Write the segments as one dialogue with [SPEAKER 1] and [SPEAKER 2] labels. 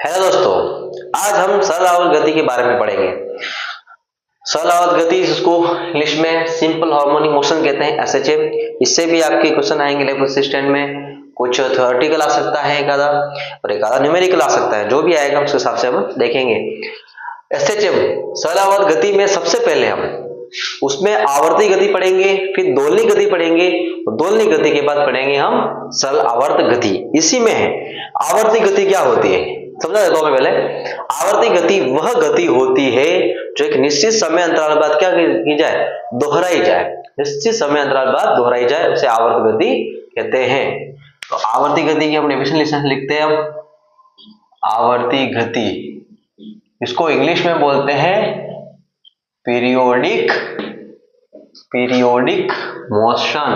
[SPEAKER 1] Hello दोस्तों, आज हम सरल आवर्त गति के बारे में पढ़ेंगे। सरल आवर्त गति इसको इंग्लिश में सिंपल हार्मोनिक मोशन कहते हैं, एसएचएम। इससे भी आपके क्वेश्चन आएंगे लेवल 6 में। कुछ थ्योरेटिकल आ सकता है एक आधा, और एक आधा न्यूमेरिकल आ सकता है। जो भी आएगा उसके हिसाब से हम देखेंगे। एसएचएम सरल आवर्त गति में सबसे पहले हम उसमें आवर्ती गति पढ़ेंगे, फिर दोलनी गति पढ़ेंगे, और दोलनी गति के बाद पढ़ेंगे हम सरल आवर्त गति। इसी में है आवर्ती गति क्या होती है समझा देता हूं मैं पहले। आवर्ती गति वह गति होती है जो एक निश्चित समय अंतराल बाद क्या की जाए, दोहराई जाए। निश्चित समय अंतराल बाद दोहराई जाए, उसे आवर्त गति कहते हैं। तो आवर्ती गति की हम डेफिनेशन लिखते हैं। हम आवर्ती गति इसको इंग्लिश में बोलते हैं पीरियोडिक मोशन।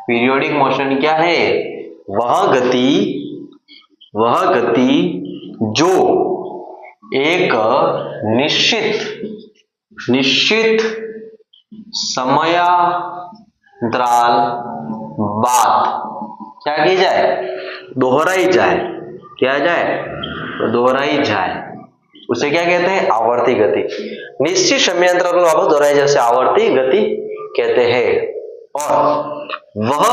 [SPEAKER 1] पीरियोडिक मोशन क्या है? वह गति जो एक निश्चित समयांतराल बाद क्या की जाए, दोहराई जाए। क्या जाए? दोहराई जाए। उसे क्या कहते हैं? आवर्ती गति। निश्चित समयांतराल पर वापस दोहराई जाए, उसे आवर्ती गति कहते हैं। और वह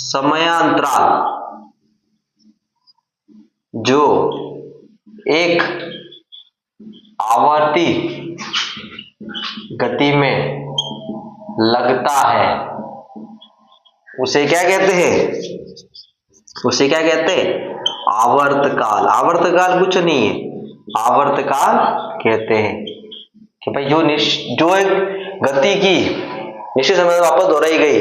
[SPEAKER 1] समयांतराल जो एक आवर्ती गति में लगता है उसे क्या कहते हैं? उसे क्या कहते हैं? आवर्तकाल। आवर्तकाल कुछ नहीं है, आवर्तकाल कहते हैं कि भाई जो एक गति की निश्चित समय वापस दोहराई गई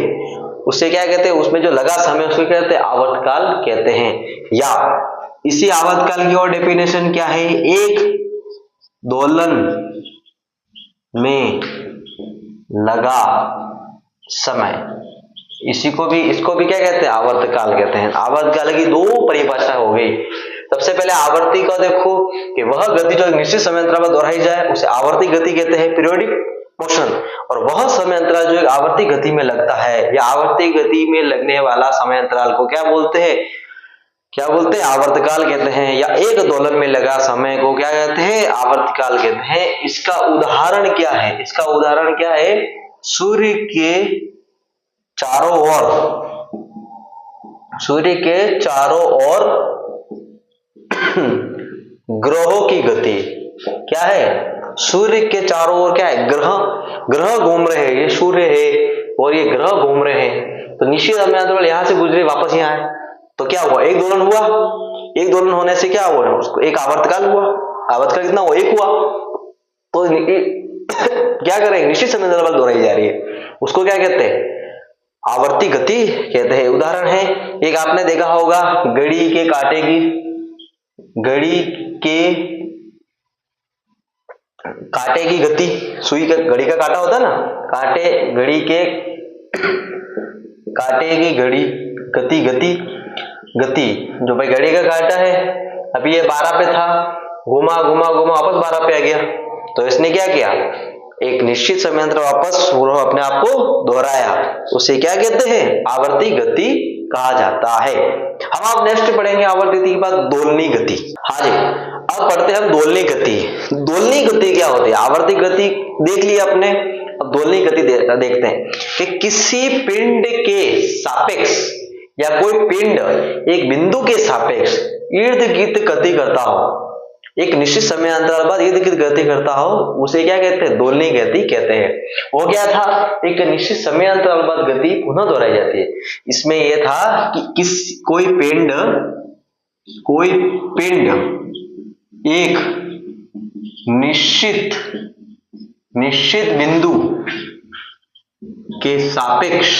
[SPEAKER 1] उसे क्या कहते हैं? उसमें जो लगा समय उसको क्या कहते हैं? आवर्तकाल कहते हैं। या इसी आवर्तकाल की और डेफिनेशन क्या है? एक दोलन में लगा समय। इसको भी क्या कहते हैं? आवर्तकाल कहते हैं। आवर्तकाल की दो परिभाषा हो गई। सबसे पहले आवर्ती का देखो कि वह गति जो निश्चित समय अंतराल पर दोहराई जाए उसे आवर्ती गति कहते हैं, पीरियोडिक मोशन। और वह समय अंतराल जो एक आवर्ती गति में लगता है, या आवर्ती गति में लगने वाला समय अंतराल को क्या बोलते हैं? आवर्तकाल कहते हैं। या एक दोलन में लगा समय को क्या कहते हैं? आवर्तकाल कहते हैं। इसका उदाहरण क्या है? सूर्य के चारों ओर ग्रहों की गति। क्या है? सूर्य के चारों ओर क्या है? ग्रह घूम रहे हैं। ये सूर्य है और ये ग्रह घूम रहे हैं। तो निश्चित समय अंतराल यहां से गुजरे वापस यहाँ आए तो क्या हुआ? एक दोलन हुआ। एक दोलन होने से क्या हुआ? उसको एक आवर्तकाल हुआ। आवर्तकाल कितना हुआ? एक हुआ। तो क्या करेंगे? निश्चित समय अंतराल पर दोहराई जा रही है, उसको क्या कहते हैं? आवर्ती गति कहते हैं। उदाहरण है एक आपने देखा होगा, घड़ी के कांटे की गति। सुई का घड़ी का कांटा होता है ना, घड़ी के कांटे की गति जो भाई घड़ी का कांटा है, अभी ये 12 पे था, घुमा वापस 12 पे आ गया। तो इसने क्या किया? एक निश्चित समय अंतराल वापस अपने आप को दोहराया। उसे क्या कहते हैं? आवर्ती गति कहा जाता है। हम आप नेक्स्ट पढ़ेंगे आवर्ती गति के बाद दोलनी गति। हाँ जी, अब पढ़ते हैं हम दोलनी गति। दोलनी गति क्या होती है? आवर्ती गति देख लिया आपने, अब दोलनी गति देखते हैं कि किसी पिंड के सापेक्ष या कोई पिंड एक बिंदु के सापेक्ष इर्द गिर्द गति करता हो, एक निश्चित समय अंतराल बाद इर्द गिर्द गति करता हो, उसे क्या कहते हैं? दोलनी गति कहते हैं। वो क्या था? एक निश्चित समय अंतराल बाद गति पुनः दोहराई जाती है। इसमें यह था कि कोई पिंड एक निश्चित बिंदु के सापेक्ष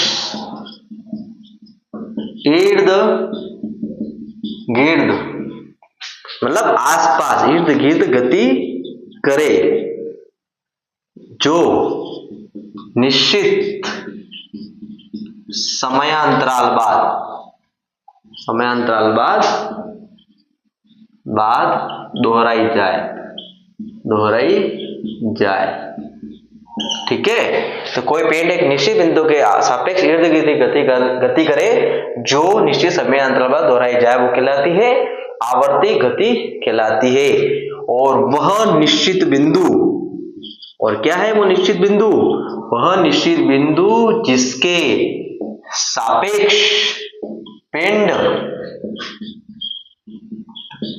[SPEAKER 1] इर्द गिर्द मतलब आसपास इर्द गिर्द गति करे, जो निश्चित समयांतराल बाद दोहराई जाए। ठीक है, तो कोई पिंड एक निश्चित बिंदु के सापेक्ष इर्द गिर्द गति करे जो निश्चित समय अंतराल बाद दोहराई जाए, वो कहलाती है आवर्ती गति कहलाती है। और वह निश्चित बिंदु, और क्या है वो निश्चित बिंदु? वह निश्चित बिंदु जिसके सापेक्ष पिंड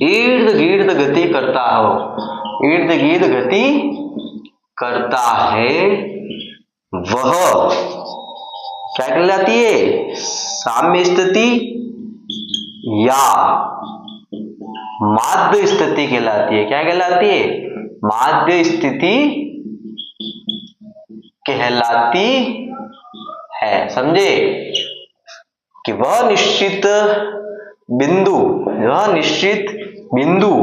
[SPEAKER 1] इर्द गिर्द गति करता हो, इर्द गिर्द गति करता है, वह क्या कहलाती है? साम्य स्थिति या माध्य स्थिति कहलाती है। क्या कहलाती है? माध्य स्थिति कहलाती है। समझे कि वह निश्चित बिंदु, वह निश्चित बिंदु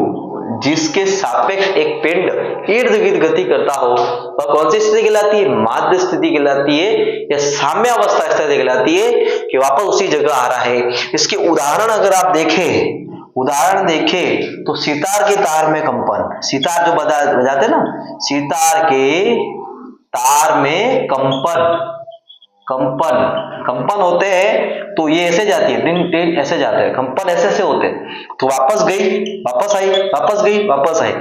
[SPEAKER 1] जिसके सापेक्ष एक पिंड इर्द गिर्द गति करता हो, वह कौन सी स्थिति कहलाती है? माध्य स्थिति कहलाती है या साम्यावस्था स्थिति कहलाती है, कि वापस उसी जगह आ रहा है। इसके उदाहरण अगर आप देखें, उदाहरण देखें तो सितार के तार में कंपन, सितार जो बजाते ना, सितार के तार में कंपन, कंपन होते हैं तो ये ऐसे जाती है, टिन टिन ऐसे जाते हैं, कंपन ऐसे से होते हैं। तो वापस गई, वापस आई, वापस गई, वापस आई,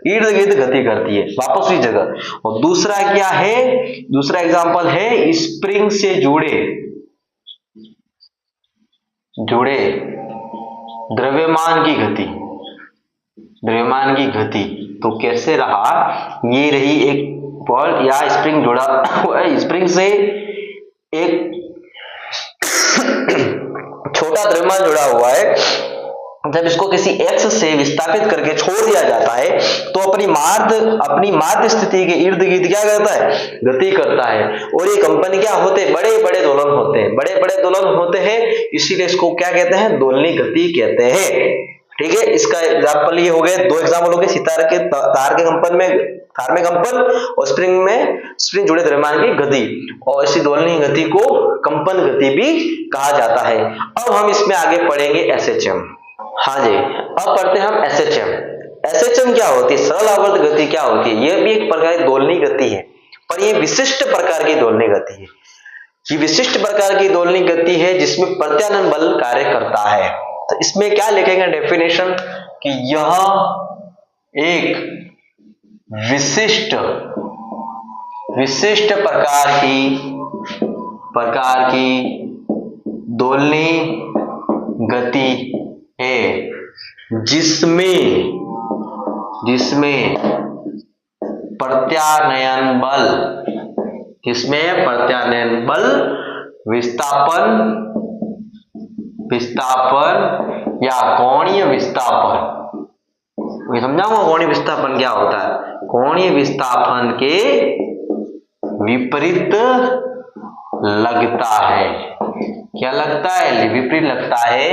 [SPEAKER 1] इर्द गिर्द गति करती है वापस उसी जगह। और दूसरा क्या है? दूसरा एग्जांपल है स्प्रिंग से जुड़े द्रव्यमान की गति, द्रव्यमान की गति। तो कैसे रहा? ये रही एक बॉल या स्प्रिंग जुड़ा हुआ है, स्प्रिंग से एक छोटा द्रव्यमान जुड़ा हुआ है। जब इसको किसी एक्स से विस्थापित करके छोड़ दिया जाता है तो अपनी माध्य स्थिति के इर्द गिर्द क्या करता है? गति करता है। और ये कंपन क्या होते हैं? बड़े बड़े दोलन होते हैं, बड़े बड़े दोलन होते हैं, इसीलिए इसको क्या कहते हैं? दोलनी गति कहते हैं। ठीक है, इसका एग्जाम्पल ये हो गए, दो एग्जाम्पल हो गए, सितार के तार के कंपन में, तार में कंपन, और स्प्रिंग जुड़े द्रव्यमान की गति। और इसी दोलनी गति को कंपन गति भी कहा जाता है। अब हम इसमें आगे पढ़ेंगे एसएचएम। हाँ जी, अब पढ़ते हैं हम एसएचएम। एसएचएम क्या होती है? सरल आवर्त गति क्या होती है? यह भी एक प्रकार की दोलनी गति है, पर यह विशिष्ट प्रकार की दोलनी गति है। ये विशिष्ट प्रकार की दोलनी गति है जिसमें प्रत्यानयन बल कार्य करता है। तो इसमें क्या लिखेंगे डेफिनेशन? कि यह एक विशिष्ट प्रकार की दोलनी गति है जिसमें प्रत्यानयन बल विस्थापन या कोणीय विस्थापन, मैं समझाऊंगा कोणीय विस्थापन क्या होता है। कोणीय विस्थापन के विपरीत लगता है। क्या लगता है? विपरीत लगता है।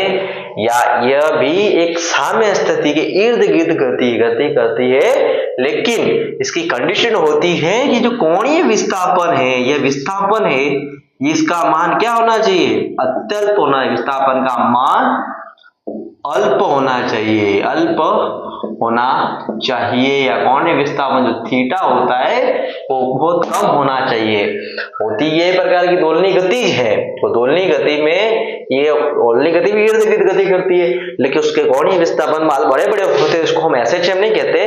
[SPEAKER 1] या यह भी एक साम्य स्थिति के इर्द गिर्द गति करती है, लेकिन इसकी कंडीशन होती है कि जो कोणीय विस्थापन है, यह विस्थापन है, इसका मान क्या होना चाहिए? अत्यल्प होना है। विस्थापन का मान अल्प होना चाहिए, अल्प होना चाहिए। या कोणीय विस्थापन जो थीटा होता है वो बहुत कम होना चाहिए। होती ये प्रकार की दोलनी गति है। तो दोलनी गति में ये दोलनी गति भी इर्द गिर्द गति करती है, लेकिन उसके कोणीय विस्थापन बड़े बड़े होते हैं। इसको हम एसएचएम नहीं कहते।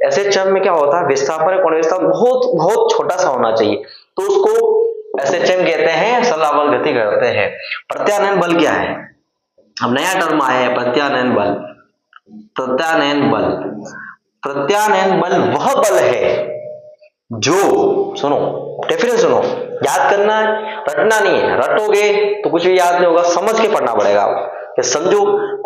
[SPEAKER 1] एसएचएम में क्या होता है? विस्थापन कोणीय विस्थापन बहुत बहुत छोटा सा होना चाहिए, तो उसको एसएचएम कहते हैं, सरल आवर्त गति करते हैं। प्रत्यानयन बल क्या है? अब नया टर्म आया है, प्रत्यानयन बल। प्रत्यानयन बल वह बल है जो, सुनो डेफिनेशन सुनो, याद करना है, रटना नहीं है। रटोगे तो कुछ भी याद नहीं होगा, समझ के पढ़ना पड़ेगा। समझो,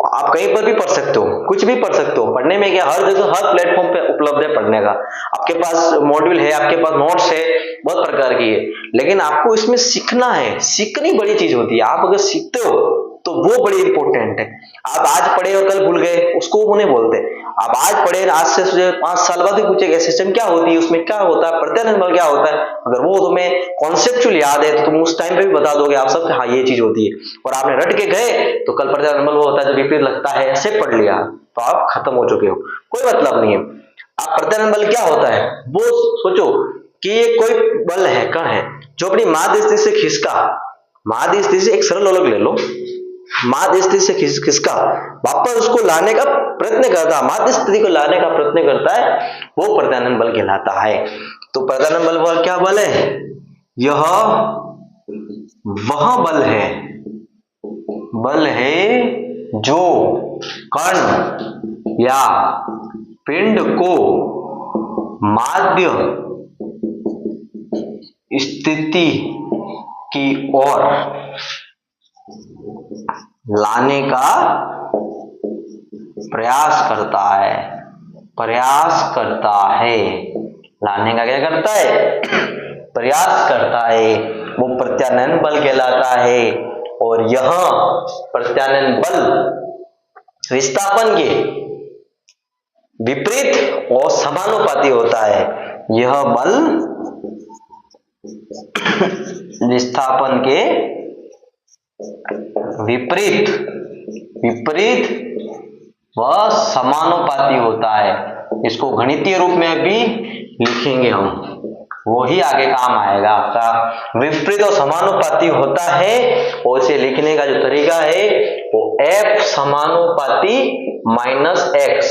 [SPEAKER 1] आप कहीं पर भी पढ़ सकते हो, कुछ भी पढ़ सकते हो। पढ़ने में क्या, हर जगह हर प्लेटफॉर्म पे उपलब्ध है पढ़ने का। आपके पास मॉड्यूल है, आपके पास नोट्स है, बहुत प्रकार की है, लेकिन आपको इसमें सीखना है। सीखनी बड़ी चीज होती है। आप अगर सीखते हो तो वो बड़ी इंपॉर्टेंट है। आप आज पढ़े और कल भूल गए, उसको वो नहीं बोलते। आप आज पढ़े, आज से 5 साल बाद भी पूछेगा सिस्टम क्या होती है, उसमें क्या होता है, प्रत्यानयन बल क्या होता है, अगर वो तुम्हें कॉन्सेप्चुअल याद है तो तुम उस टाइम पे भी बता दोगे आप सब, हाँ ये चीज होती है। और आपने रट के गए तो कल प्रत्यानयन बल वो होता है जो विपरीत लगता है, ऐसे पढ़ लिया तो आप खत्म हो चुके हो, कोई मतलब नहीं है। आप प्रत्यानयन बल क्या होता है वो सोचो कि ये कोई बल है, कण है, जो अपनी माध्य स्थिति से खिसका, माध्य स्थिति से एक सरल लोलक ले लो, माध्य स्थिति से खिसका वापस उसको लाने का प्रयत्न करता है, माध्य स्थिति को लाने का प्रयत्न करता है, वो प्रत्यानयन बल कहलाता है। तो प्रत्यानयन बल क्या बल है? यह वह बल है जो कण या पिंड को माध्य स्थिति की ओर लाने का प्रयास करता है, लाने का क्या करता है? प्रयास करता है, वो प्रत्यानयन बल कहलाता है। और यह प्रत्यानयन बल विस्थापन के विपरीत और समानुपाती होता है। यह बल विस्थापन के विपरीत व समानुपाती होता है। इसको गणितीय रूप में भी लिखेंगे हम, वो ही आगे काम आएगा आपका। विपरीत और समानुपाती होता है, और इसे लिखने का जो तरीका है वो F समानुपाती माइनस एक्स।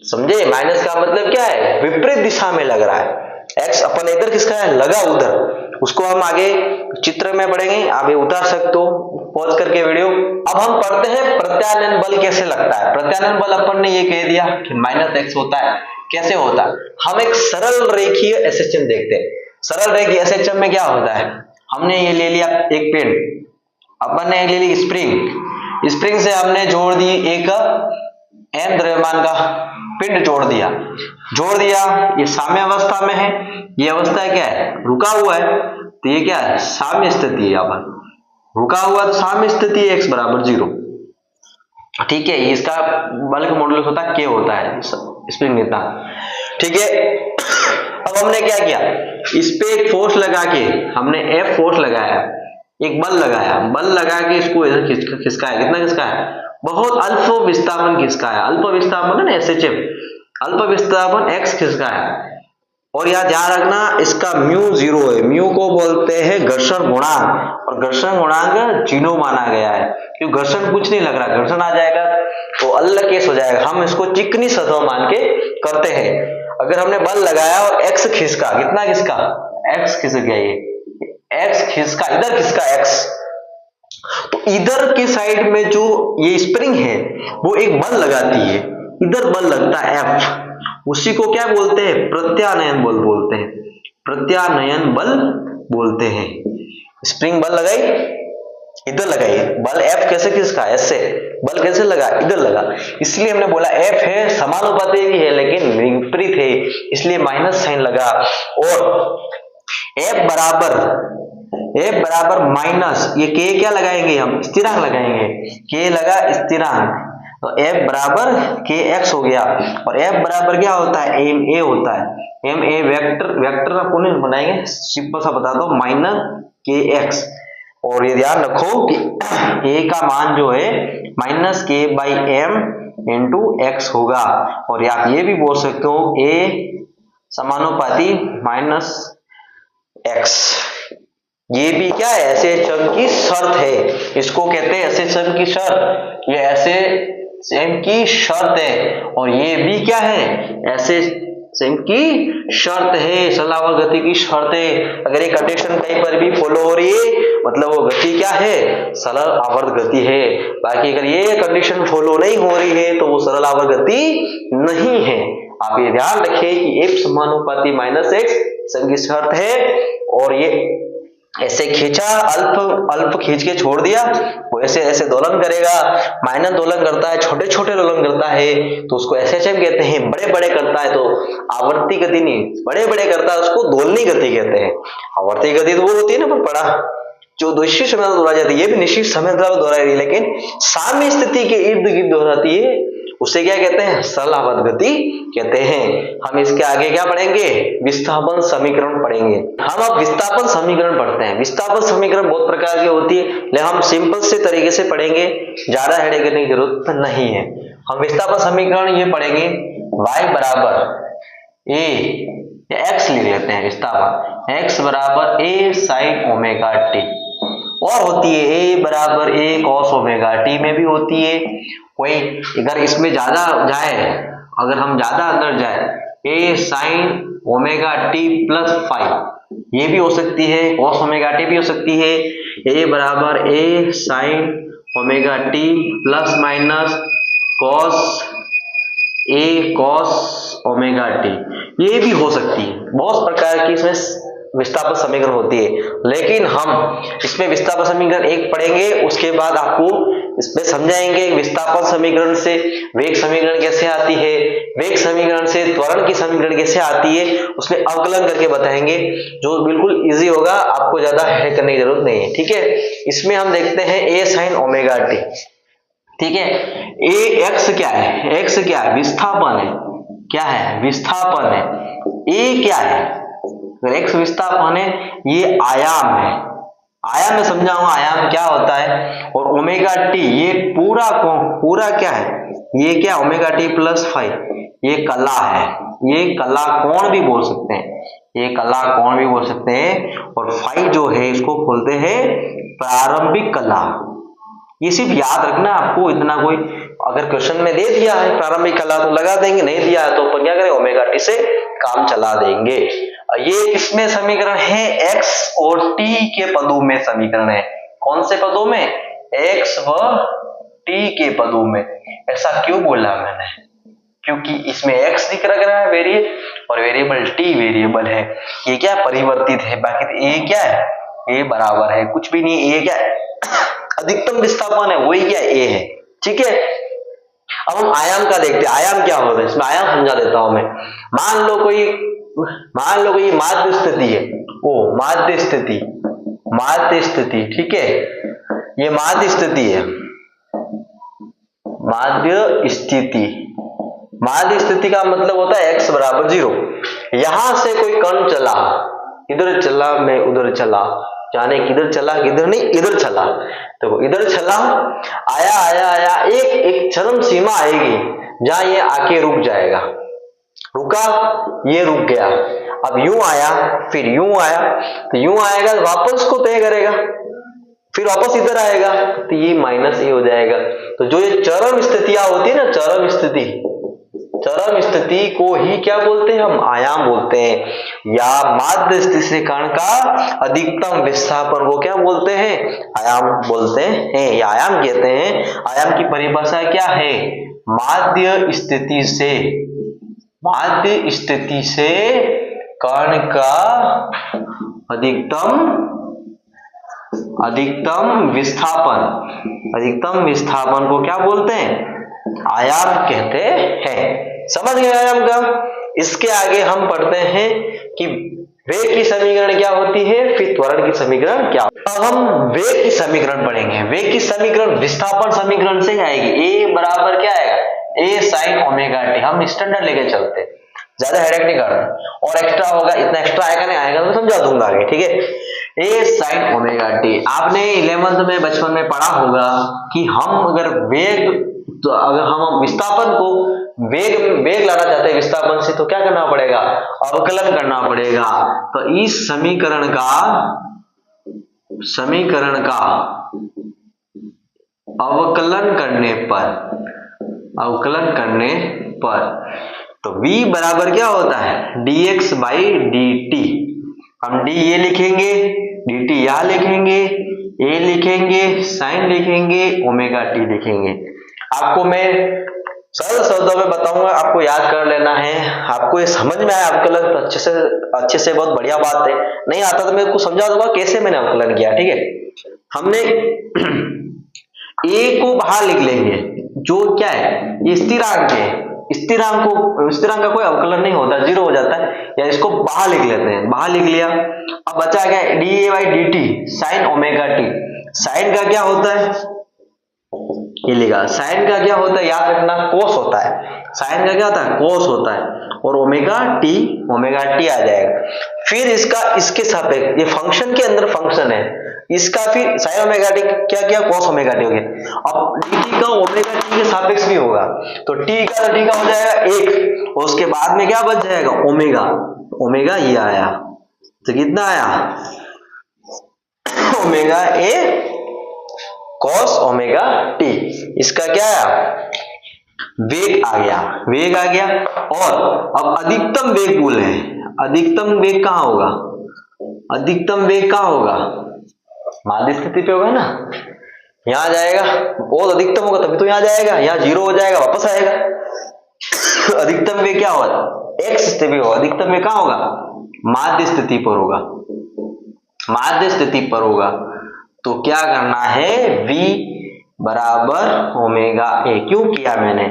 [SPEAKER 1] समझे? माइनस का मतलब क्या है? विपरीत दिशा में लग रहा है। एक्स अपन इधर किसका है? लगा उधर। उसको हम आगे चित्र में पढ़ेंगे, आप ये उतार सकते हो पॉज करके वीडियो। अब हम पढ़ते हैं प्रत्यानयन बल कैसे लगता है। प्रत्यानयन बल अपन ने ये कह दिया कि माइनस एक्स होता है। कैसे होता है? हम एक सरल रेखीय एसएचएम देखते हैं। सरल रेखीय एसएचएम में क्या होता है? हमने ये ले लिया एक पेड़, अपन ने ले ली स्प्रिंग से हमने जोड़ दी एक m द्रव्यमान का पिंड जोड़ दिया, ये साम्य अवस्था में है। ये अवस्था क्या है? रुका हुआ है, तो ये क्या है? साम्य स्थिति है। यहाँ पर रुका हुआ तो साम्य स्थिति है, x बराबर 0। ठीक है, इसका बल का मॉडुलस होता है k होता है स्प्रिंग नेता। ठीक है, अब हमने क्या किया? इस पे एक फोर्स लगा के हमने F फोर्स लगाया, एक बल लगा के इसको इधर खिसकाया। कितना खिसकाया? बहुत अल्प विस्थापन खिसकाया। अल्प विस्थापन है ना एसएचएम, अल्प विस्थापन x खिसकाया। और यह ध्यान रखना, इसका म्यू 0 है। म्यू को बोलते हैं घर्षण गुणांक, और घर्षण गुणांक 0 माना गया है क्योंकि घर्षण कुछ नहीं लग रहा। घर्षण आ जाएगा तो अलग केस हो जाएगा। हम इसको चिकनी सतह मान के करते हैं। अगर हमने बल लगाया और x खिसका, कितना खिसका? x खिसक गया, ये x खिसका, इधर खिसका x, तो इधर के साइड में जो ये स्प्रिंग है वो एक बल लगाती है, इधर बल लगता है F, उसी को क्या बोलते हैं? प्रत्यानयन बल बोलते हैं। प्रत्यानयन बल बोलते हैं। स्प्रिंग बल लगाई, इधर लगाई, बल F कैसे खिसका? ऐसे। बल कैसे लगा? इधर लगा। इसलिए हमने बोला F है, समानुपाती भी है लेकिन विपरीत है, इसलिए माइनस साइन लगा। और F बराबर माइनस, ये K क्या लगाएंगे हम? स्थिरांक लगाएंगे। K लगा स्थिरांक, तो F बराबर kx हो गया। और F बराबर क्या होता है? ma होता है। ma वेक्टर अपन बनाएंगे, सिंपल सा बता दो, माइनस kx। और ये ध्यान रखो कि a का मान जो है minus k by m into x होगा। और आप ये भी बोल सकते हो a समानुपाती माइनस x। ये भी क्या है? एसएचएम की शर्त है, इसको कहते हैं एसएचएम की शर्त। ये एसएचएम की शर्त है, और ये भी क्या है? एसएचएम की शर्त है, सरल आवर्त गति की शर्त है। अगर ये कंडीशन कहीं पर भी फॉलो हो रही है मतलब वो गति क्या है? सरल आवर्त गति है। बाकी अगर ये कंडीशन फॉलो नहीं हो रही है तो वो सरल आवर्त गति नहीं है। आप ये ध्यान रखिए कि F समानुपाती माइनस x की शर्त है। और ये ऐसे खींचा, अल्प खींच के छोड़ दिया, वो ऐसे दोलन करेगा। माइनस दोलन करता है, छोटे छोटे दोलन करता है तो उसको एसएचएम कहते हैं। बड़े बड़े करता है तो आवर्ती गति नहीं, बड़े बड़े करता है उसको दोलनी गति कहते हैं। आवर्ती गति तो वो होती है ना पर पड़ा जो निश्चित समय दोहरा जाती है, ये भी निश्चित समय दोहरा रही है लेकिन साम्य स्थिति के इर्द गिर्द दोहराती है, उसे क्या कहते हैं? सरल आवर्त गति कहते हैं। हम इसके आगे क्या पढ़ेंगे? विस्थापन समीकरण पढ़ेंगे। हम अब विस्थापन समीकरण पढ़ते हैं। विस्थापन समीकरण बहुत प्रकार की होती है लेकिन हम सिंपल से तरीके से पढ़ेंगे, ज्यादा हेडेक करने की जरूरत नहीं है। हम विस्थापन समीकरण ये पढ़ेंगे, y बराबर a या x ले लेते हैं विस्थापन, x बराबर a sin ओमेगा t। और होती है ए बराबर ए कॉस ओमेगा टी में भी होती है। कोई अगर इसमें ज्यादा जाए, अगर हम ज्यादा अंदर जाए A sine omega T plus five ये भी हो सकती है, कॉस ओमेगा टी भी हो सकती है। ए बराबर A sine omega T plus minus cos A cos omega T ये भी हो सकती है। बहुत प्रकार की इसमें विस्थापन समीकरण होती है, लेकिन हम इसमें विस्थापन समीकरण एक पढ़ेंगे, उसके बाद आपको इसमें समझाएंगे विस्थापन समीकरण से वेग समीकरण कैसे आती है, वेग समीकरण से त्वरण की समीकरण कैसे आती है, उसमें अवकलन करके बताएंगे, जो बिल्कुल इजी होगा, आपको ज्यादा हेल्प करने की जरूरत नहीं है। ठीक है, इसमें हम देखते हैं ए साइन ओमेगा टी। ठीक है, ए एक्स क्या है, एक्स क्या है, विस्थापन है, क्या है, विस्थापन है। ए क्या है, अगर एक्स विस्थापन है, ये आयाम है, आयाम में समझाऊंगा आयाम क्या होता है। और ओमेगा टी ये पूरा पूरा क्या है, ये क्या ओमेगा टी प्लस फाइव ये कला है, ये कला कोण भी बोल सकते हैं, ये कला कोण भी बोल सकते हैं। और फाइव जो है इसको बोलते हैं प्रारंभिक कला। ये सिर्फ याद रखना आपको, इतना कोई अगर क्वेश्चन में दे दिया है प्रारंभिक कला तो लगा देंगे, नहीं दिया है तो अपन क्या करें ओमेगा टी से काम चला देंगे। ये किसमें समीकरण है, x और t के पदों में समीकरण है। कौन से पदों में, x व t के पदों में। ऐसा क्यों बोला मैंने, क्योंकि इसमें x दिख रहा है वेरिएबल, और वेरिएबल t वेरिएबल है, ये क्या परिवर्तित है, बाकी a क्या है, a बराबर है कुछ भी नहीं, a क्या है अधिकतम विस्थापन है, वही क्या a है। ठीक है, अब हम आयाम का देखते हैं, आयाम क्या होता है, इसमें आयाम समझा देता हूं मैं। मान लो कोई माध्य स्थिति है, ओ माध्य स्थिति, माध्य स्थिति, ठीक है, ये माध्य स्थिति है, माध्य स्थिति, माध्य स्थिति का मतलब होता है x बराबर 0। यहां से कोई कण चला, इधर चला मैं उधर चला, जाने किधर चला, किधर नहीं इधर चला, तो इधर चला, आया आया आया, एक चरम सीमा आएगी जहां ये आके रुक जाएगा, रुका, ये रुक गया, अब यूं आया, फिर यूं आया, तो यूं आएगा वापस को तय करेगा, फिर वापस इधर आएगा, तो ये माइनस ए हो जाएगा। तो जो ये चरम स्थितियां होती है ना, चरम स्थिति, चरम स्थिति को ही क्या बोलते हैं हम, आयाम बोलते हैं। या माध्य स्थिति से कण का अधिकतम विस्थापन को क्या बोलते हैं, आयाम बोलते हैं, या आयाम कहते हैं। आयाम की परिभाषा क्या है, माध्य स्थिति से, माध्य स्थिति से कण का अधिकतम विस्थापन, अधिकतम विस्थापन को क्या बोलते हैं, आयाम कहते हैं। समझ गए आयाम का। इसके आगे हम पढ़ते हैं कि वेग की समीकरण क्या होती है, फिर त्वरण की समीकरण क्या। अब हम वेग की समीकरण पढ़ेंगे। वेग की समीकरण विस्थापन समीकरण से आएगी, ए बराबर क्या आएगा, ए साइन ओमेगा टी। हम स्टैंडर्ड लेके चलते, ज्यादा हेडेक नहीं करना, और एक्स्ट्रा होगा, इतना एक्स्ट्रा आएगा नहीं आएगा तो समझा दूंगा आगे, ठीक है। ए साइन ओमेगा टी, आपने 11th में बचपन में पढ़ा होगा कि हम अगर वेग, तो अगर हम विस्थापन को वेग लाना चाहते हैं विस्थापन से, तो क्या करना पड़ेगा, अवकलन करना पड़ेगा। तो इस समीकरण का अवकलन करने पर तो v बराबर क्या होता है, dx बाई dt। हम d ये लिखेंगे, dt यहां लिखेंगे, a लिखेंगे, साइन लिखेंगे, ओमेगा t लिखेंगे। आपको मैं सरल शब्दों में बताऊंगा, आपको याद कर लेना है। आपको ये समझ में आया अवकलन तो अच्छे से बहुत बढ़िया बात है, नहीं आता तो मैं आपको समझा दूंगा कैसे मैंने अवकलन किया, ठीक है। हमने a को बाहर लिख लेंगे, जो क्या है, ये स्थिरांक है, स्थिरांक का कोई अवकलन नहीं होता, 0 हो जाता है, या इसको बाहर लिख लेते हैं, बाहर लिख लिया। अब बचा क्या, d by d t sine omega t. Sine का क्या होता है, ये लिखा, साइन का क्या होता है याद रखना, कोस होता है। साइन का क्या होता है, कोस होता है, और ओमेगा टी आ जाएगा। फिर इसके सापेक्ष, ये फंक्शन के अंदर फंक्शन है, इसका फिर साइन ओमेगा टी क्या कॉस ओमेगा टी हो गया। अब dt का ओमेगा टी के सापेक्ष भी होगा, तो t का हो जाएगा 1, और उसके बाद में क्या बच जाएगा, ओमेगा ये आया, तो कितना आया omega A cos omega T. इसका क्या आया, वेग आ गया, वेग आ गया। और अब अधिकतम वेग बोले हैं, अधिकतम वेग कहां होगा, अधिकतम वेग कहां होगा, माध्य स्थिति पे होगा ना, यहां जाएगा, बहुत अधिकतम होगा तभी तो यहां जाएगा, यहां जीरो हो जाएगा वापस आएगा। अधिकतम वेग क्या होगा, एक्स स्थिति पे होगा, अधिकतम वेग कहां होगा, माध्य स्थिति पर होगा, माध्य स्थिति पर होगा। तो क्या करना है, v बराबर ओमेगा ए। क्यों किया मैंने,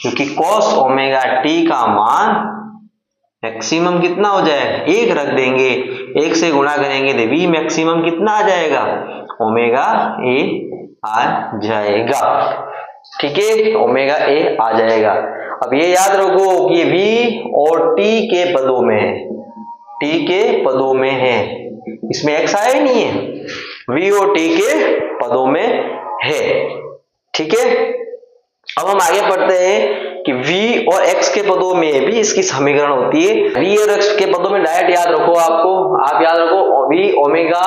[SPEAKER 1] क्योंकि cos ओमेगा टी का मान मैक्सिमम कितना हो जाएगा, एक रख देंगे, एक से गुणा करेंगे तो v मैक्सिमम कितना आ जाएगा, ओमेगा ए आ जाएगा। ठीक है, ओमेगा ए आ जाएगा। अब ये याद रखो कि v और t के पदों में है, t के पदों में है, इसमें x आया ही नहीं है, v और t के पदों में है। ठीक है, अब हम आगे पढ़ते हैं कि v और x के पदों में भी इसकी समीकरण होती है। v और x के पदों में डायरेक्ट याद रखो, आपको आप याद रखो v ओमेगा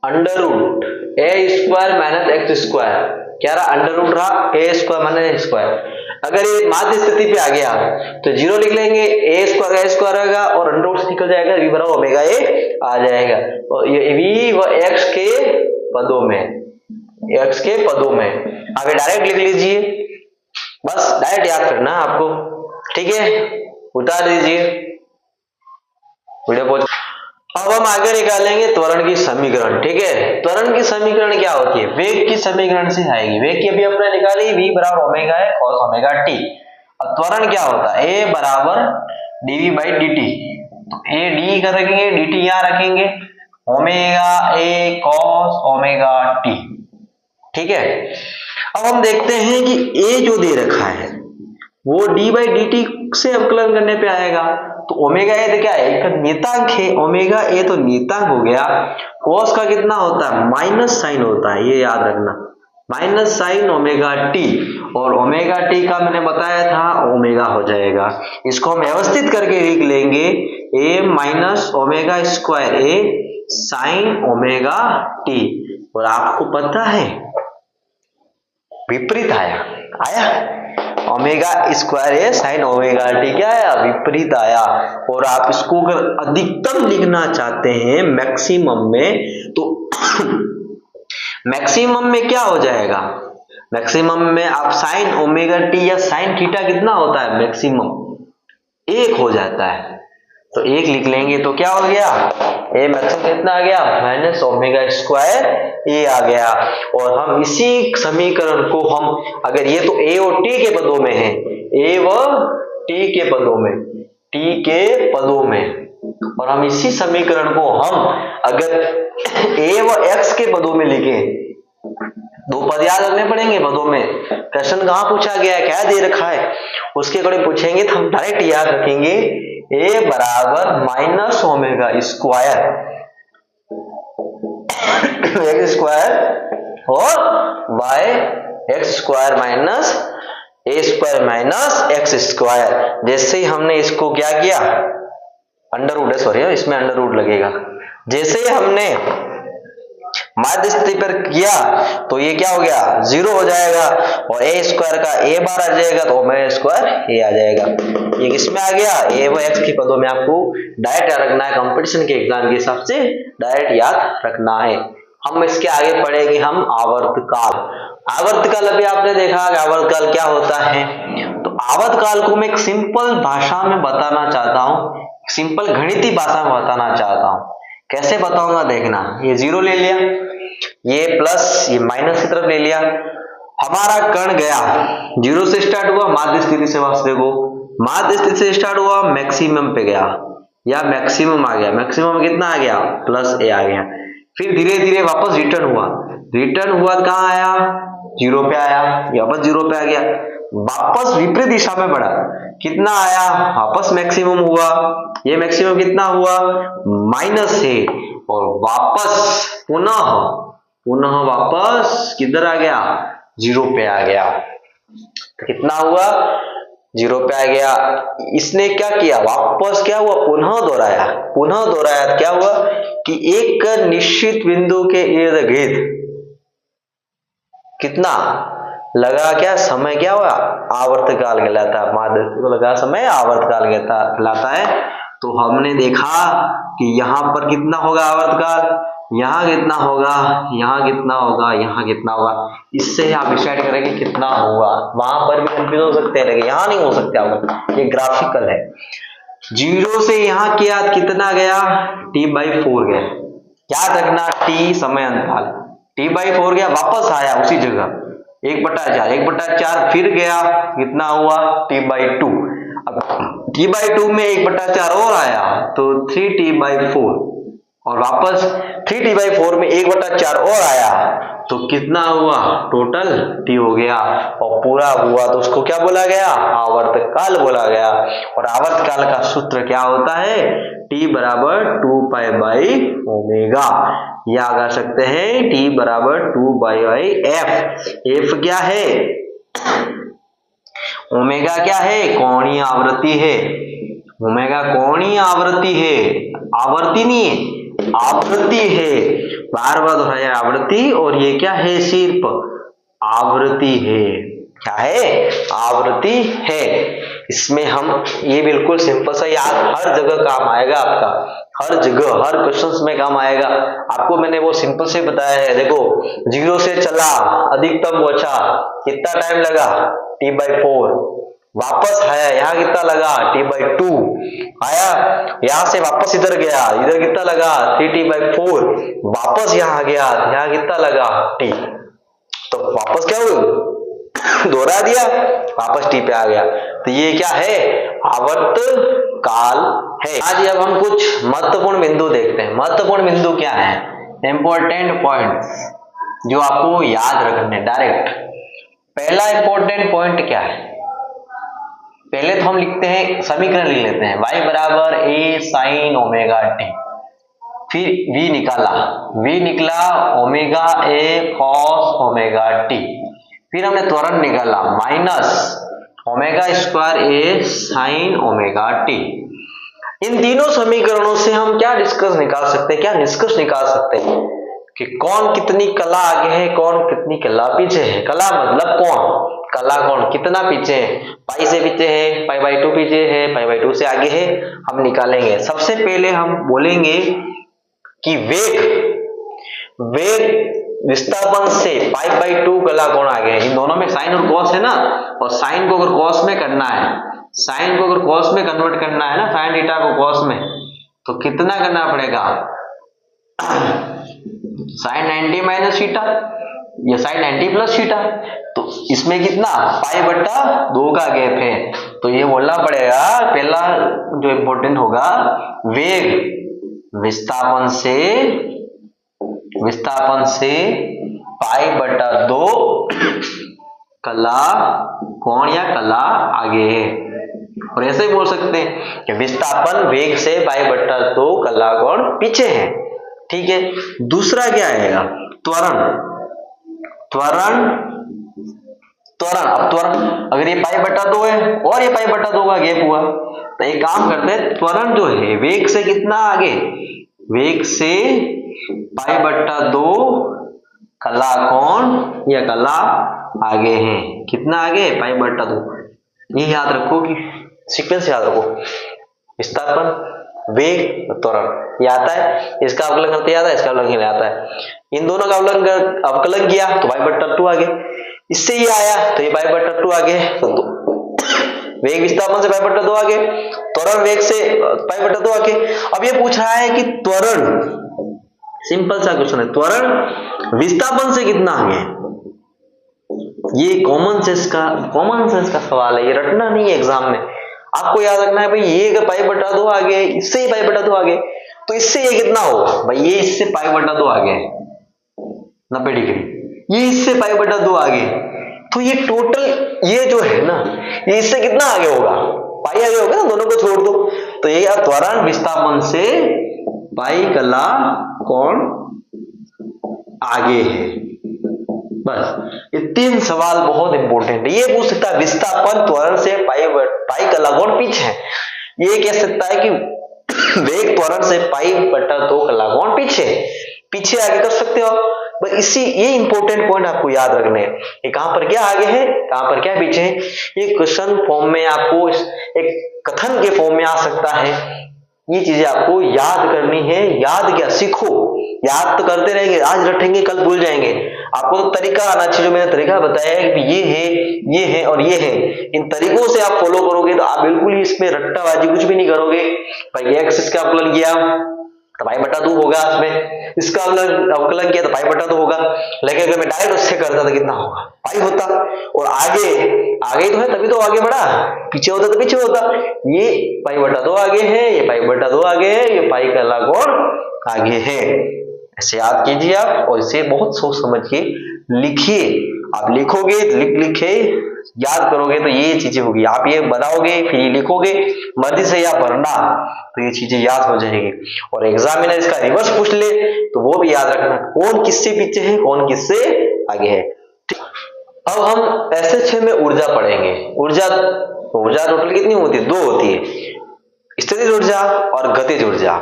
[SPEAKER 1] अंडर रूट ए स्क्वायर माइनस एक्स स्क्वायर, क्या रहा, अंडर रूट रहा ए स्क्वायर माइनस एक्स स्क्वायर। अगर ये माध्य स्थिति पे आ गया तो जीरो लिख लेंगे, ए स्क्वायर का स्क्वायर रहेगा और अंडर रूट से निकल जाएगा, v बराबर ओमेगा ए आ जाएगा। और ये v व x के पदों में, x के पदों में आप ये डायरेक्ट लिख लीजिए, बस डायरेक्ट याद करना है आपको। ठीक है, उतार दीजिए वीडियो पॉज। अब हम आगे निकालेंगे त्वरण की समीकरण। ठीक है, त्वरण की समीकरण क्या होती है, वेग की समीकरण से आएगी। वेग की अभी अपने निकाली, v बराबर ओमेगा है cos ओमेगा t। अब त्वरण क्या होता है, a बराबर dv बाई dt, तो a d कर रखेंगे, dt यहां रखेंगे, omega a cos omega t। ठीक है, अब हम देखते हैं कि a जो दे रखा है वो d बाई dt से अवकलन करने पे आएगा, तो ओमेगा ए तो क्या है, एक नियतांक है, ओमेगा ए तो नियतांक हो गया। cos का कितना होता है, माइनस साइन होता है, ये याद रखना, माइनस साइन ओमेगा टी, और ओमेगा टी का मैंने बताया था ओमेगा हो जाएगा। इसको हम व्यवस्थित करके लिख लेंगे, ए माइनस ओमेगा स्क्वायर ए साइन ओमेगा टी। और आपको पता है विपरीत आया, आया ओमेगा स्क्वायर ए साइन ओमेगा टी, क्या आया, विपरीत आया। और आप इसको अगर अधिकतम लिखना चाहते हैं मैक्सिमम में, तो मैक्सिमम में क्या हो जाएगा, मैक्सिमम में आप साइन ओमेगा टी या साइन थीटा कितना होता है, मैक्सिमम एक हो जाता है, तो एक लिख लेंगे तो क्या हो गया, ए मैक्सिमम कितना आ गया, माइनस ओमेगा स्क्वायर ए आ गया। और हम इसी समीकरण को हम अगर ये तो ए और टी के पदों में है, ए व टी के पदों में, टी के पदों में, और हम इसी समीकरण को हम अगर ए व एक्स के पदों में लिखे, दो पद याद रखने पड़ेंगे पदों में, क्वेश्चन कहां पूछा गया है, क्या दे रखा है, उसके अकॉर्डिंग पूछेंगे तो हम डायरेक्ट याद रखेंगे, ए बराबर minus omega square x square और वाई एक्स स्क्वायर माइनस ए स्क्वायर माइनस एक्स स्क्वायर। जैसे ही हमने इसको क्या किया, अंडर रूट है, सॉरी इसमें अंडर रूट लगेगा, जैसे ही हमने माध्य स्थिति पर किया तो ये क्या हो गया, जीरो हो जाएगा, और ए स्क्वायर का ए बार आ जाएगा तो ओमेगा स्क्वायर ए आ जाएगा। ये किसमें आ गया, ए व एक्स के पदों में आपको डायरेक्ट याद रखना है, कंपटीशन के एग्जाम के हिसाब से डायरेक्ट याद रखना है। हम इसके आगे पढ़ेंगे हम आवर्तकाल। आवर्तकाल अभी आपने देखा कि आवर्तकाल क्या होता है, तो आवर्तकाल को मैं एक सिंपल भाषा में बताना चाहता हूं, सिंपल गणितीय भाषा में बताना चाहता हूं। कैसे बताऊंगा देखना, ये जीरो ले लिया, ये प्लस ये माइनस की तरफ ले लिया, हमारा कण गया जीरो से स्टार्ट हुआ, माध्य स्थिति से वापस देखो, माध्य स्थिति से स्टार्ट हुआ मैक्सिमम पे गया या मैक्सिमम आ गया, मैक्सिमम कितना आ गया, प्लस ए आ गया, फिर धीरे धीरे वापस रिटर्न हुआ, रिटर्न हुआ कहां आया, जीरो पे आया, वापस जीरो पे आ गया, वापस विपरीत दिशा में बढ़ा, कितना आया, वापस मैक्सिमम हुआ, ये मैक्सिमम कितना हुआ, माइनस है, और वापस पुनः वापस किधर आ गया, जीरो पे आ गया, तो कितना हुआ, जीरो पे आ गया। इसने क्या किया, वापस क्या हुआ, पुनः दोहराया, क्या हुआ, कि एक निश्चित बिंदु के इर्द गिर्द कितना लगा क्या समय क्या हुआ, आवर्तकाल कहलाता है। महाद्रव्य को लगा समय आवर्तकाल कहलाता है। तो हमने देखा कि यहाँ पर कितना होगा आवर्तकाल, यहाँ कितना होगा, यहाँ कितना होगा, यहाँ कितना होगा। इससे आप डिसाइड करेंगे कितना होगा। वहां पर भी कंफ्यूज हो सकते हैं लेकिन यहाँ नहीं हो सकते आप, ये ग्राफिकल है। 0 से यहाँ किया कितना गया, t/4 गया। याद रखना t समय अंतराल, t/4 गया, वापस आया उसी जगह 1/4, 1/4 फिर गया, कितना हुआ t/2। अब t/2 में 1/4 और आया तो 3t/4 और वापस 3t/4 में 1/4 और आया तो कितना हुआ, टोटल t हो गया। और पूरा हुआ तो उसको क्या बोला गया, आवर्तकाल बोला गया। और आवर्तकाल का सूत्र क्या होता है, t बराबर 2π/ओमेगा। या कर सकते हैं t बराबर 2π/f। f क्या है, ओमेगा क्या है, कोणीय आवृत्ति है। ओमेगा कोणीय आवृत्ति है, आवर्ती नहीं है, आवृत्ति है। बार बार दोहराया आवृत्ति, और ये क्या है, सिर्फ आवृत्ति है। क्या है, आवृत्ति है। इसमें हम ये बिल्कुल सिंपल सा याद, हर जगह काम आएगा आपका, हर जगह हर क्वेश्चंस में काम आएगा। आपको मैंने वो सिंपल से बताया है। देखो 0 से चला, अधिकतम पहुंचा, कितना टाइम लगा, t/4। वापस आया, यहाँ कितना लगा, t/2 आया। यहाँ से वापस इधर गया, इधर कितना लगा, 3t/4। वापस यहाँ गया, यहाँ कितना लगा, t। तो वापस क्या हुआ, दोहरा दिया, वापस t पे आ गया। तो ये क्या है, आवर्तकाल है। आज अब हम कुछ महत्वपूर्ण बिंदु देखते हैं। महत्वपूर्ण बिंदु क्या है, इंपॉर्टेंट पॉइंट्स जो आपको याद रखने डायरेक्ट। पहला इंपॉर्टेंट पॉइंट क्या है, पहले तो हम लिखते हैं, समीकरण लिख लेते हैं, y बराबर a sin ओमेगा t। फिर v निकाला, v निकला omega a cos omega t। फिर हमने त्वरण निकाला, minus omega square a sin omega t। इन तीनों समीकरणों से हम क्या डिस्कस निकाल सकते हैं, क्या निष्कर्ष निकाल सकते हैं कि कौन कितनी कला आगे है, कौन कितनी कला पीछे है। कला मतलब कौन, कला कौन कितना पीछे है, पाई से पीछे है, π/2 पीछे है, π/2 से आगे है, हम निकालेंगे। सबसे पहले हम बोलेंगे कि वेग विस्थापन से π/2 कला कौन आगे है। इन दोनों में साइन और कॉस है ना, और साइन को अगर कॉस में करना है, साइन को अगर कॉस में कन्वर्ट करना है ना, साइन थीटा को कॉस में, तो कितना करना पड़ेगा, साइन 90 माइनस थीटा या साइन 90 प्लस थीटा। तो इसमें कितना, π/2 का गैप है। तो ये बोलना पड़ेगा, पहला जो इंपॉर्टेंट होगा, वेग विस्थापन से π/2 कला कोण या कला आगे है। और ऐसे ही बोल सकते हैं कि विस्थापन वेग से π/2 कला कोण पीछे है। ठीक है, दूसरा क्या आएगा, त्वरण। अब त्वरण अगर ये π/2 है और ये π/2 का गैप हुआ, तो एक काम करते हैं, त्वरण जो है वेग से कितना आगे, वेग से π/2 कला कोण या कला आगे है। कितना आगे, π/2। ये याद रखो कि सीक्वेंस याद रखो, विस्थापन वेग त्वरण ये आता है, इसका अवकलन करते आता है, इसका अवकलन नहीं आता है। इन दोनों का अवकलन किया तो π/2 आ गए, इससे ये आया तो ये π/2 आ गए। तो वेग विस्थापन से π/2 आ गए, त्वरण वेग से π/2 आ गए। अब ये पूछ रहा है कि त्वरण, सिंपल सा क्वेश्चन है, त्वरण विस्थापन से कितना आगे। ये कॉमन सेंस का सवाल है, ये रटना नहीं है एग्जाम में। आपको याद रखना है भाई, ये अगर π/2 आ गए, इससे ही π/2 आ गए, तो इससे ये कितना होगा भाई, ये इससे π/2 आ गए 90 डिग्री, ये इससे π/2 आ गए, तो ये टोटल ये जो है ना, ये इससे कितना आगे होगा, पाई आगे होगा ना, दोनों को छोड़ दो। तो ये त्वरण विस्थापन से पाई कला कोण आगे है। बस ये 3 सवाल बहुत इंपॉर्टेंट है। ये पूछ सकता है विस्थापन त्वरण से पाई कला कोण पीछे है। ये कह सकता है कि वेग त्वरण से पाई बटा 2 का लागोन पीछे आगे कर सकते हो। बस इसी ये इंपॉर्टेंट पॉइंट आपको याद रखने हैं। ये कहां पर क्या आगे है, कहां पर क्या पीछे है। ये क्वेश्चन फॉर्म में आपको एक कथन के फॉर्म में आ सकता है। ये चीजें आपको याद करनी है। याद क्या, सीखो। याद तो करते रहेंगे, आज रटेंगे कल भूल जाएंगे। आपको तो तरीका आना चाहिए। जो मैंने तरीका बताया है कि ये है और ये है, इन तरीकों से आप फॉलो करोगे तो आप बिल्कुल ही इसमें रट्टाबाजी कुछ भी नहीं करोगे। भाई एक्स इसका अवकलन किया तो पाई बटा 2 होगा, इसमें इसका अवकलन किया तो पाई बटा 2 होगा। लेकिन अगर मैं डायरेक्ट उससे करता तो कितना होगा, पाई होता। और आगे तो है तभी तो आगे बढ़ा, पीछे होता तो पीछे होता। ये पाई बटा 2 आगे है, ये पाई बटा 2 आगे है, ये पाई का लागोन आगे है। ऐसे याद कीजिए आप और इसे बहुत सोच समझ के लिखिए। आप लिखोगे, लिखे याद करोगे तो ये चीजें होगी। आप ये बनाओगे फिर ये लिखोगे, मर्जी से या भरना तो ये चीजें याद हो जाएगी। और एग्जामिनर इसका रिवर्स पूछ ले तो वो भी याद रखना, कौन किससे पीछे है, कौन किससे आगे है। अब हम SH में ऊर्जा पढ़ेंगे। ऊर्जा टोटल कितनी होती है, 2 होती है, स्थितिज ऊर्जा और गतिज ऊर्जा,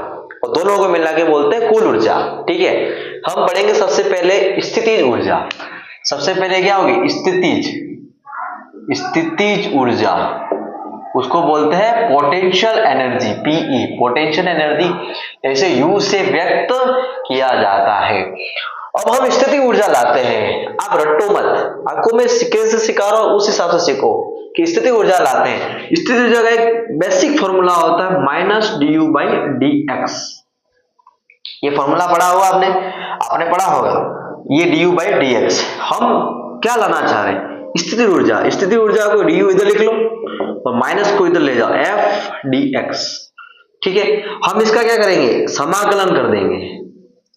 [SPEAKER 1] और दोनों को मिला के बोलते हैं कुल ऊर्जा। ठीक है, हम पढ़ेंगे सबसे पहले स्थितिज ऊर्जा। सबसे पहले क्या होगी, स्थितिज ऊर्जा, उसको बोलते हैं potential energy, PE, potential energy, ऐसे U से व्यक्त किया जाता है। अब हम स्थितिज ऊर्जा लाते हैं, आप रट्टो मत, आपको मैं कैसे सिखा रहा हूं उस हिसाब से सीखो कि स्थितिज ऊर्जा लाते हैं। स्थितिज ऊर्जा का एक बेसिक फॉर्मूला होता है -du/dx। ये फॉर्मूला पढ़ा होगा आपने पढ़ा होगा, ये du/dx। हम क्या लाना चाह रहे हैं, स्थितिज ऊर्जा। स्थितिज ऊर्जा को du इधर लिख लो और माइनस को इधर ले जाओ, F/dx। ठीक है, हम इसका क्या करेंगे, समाकलन कर देंगे।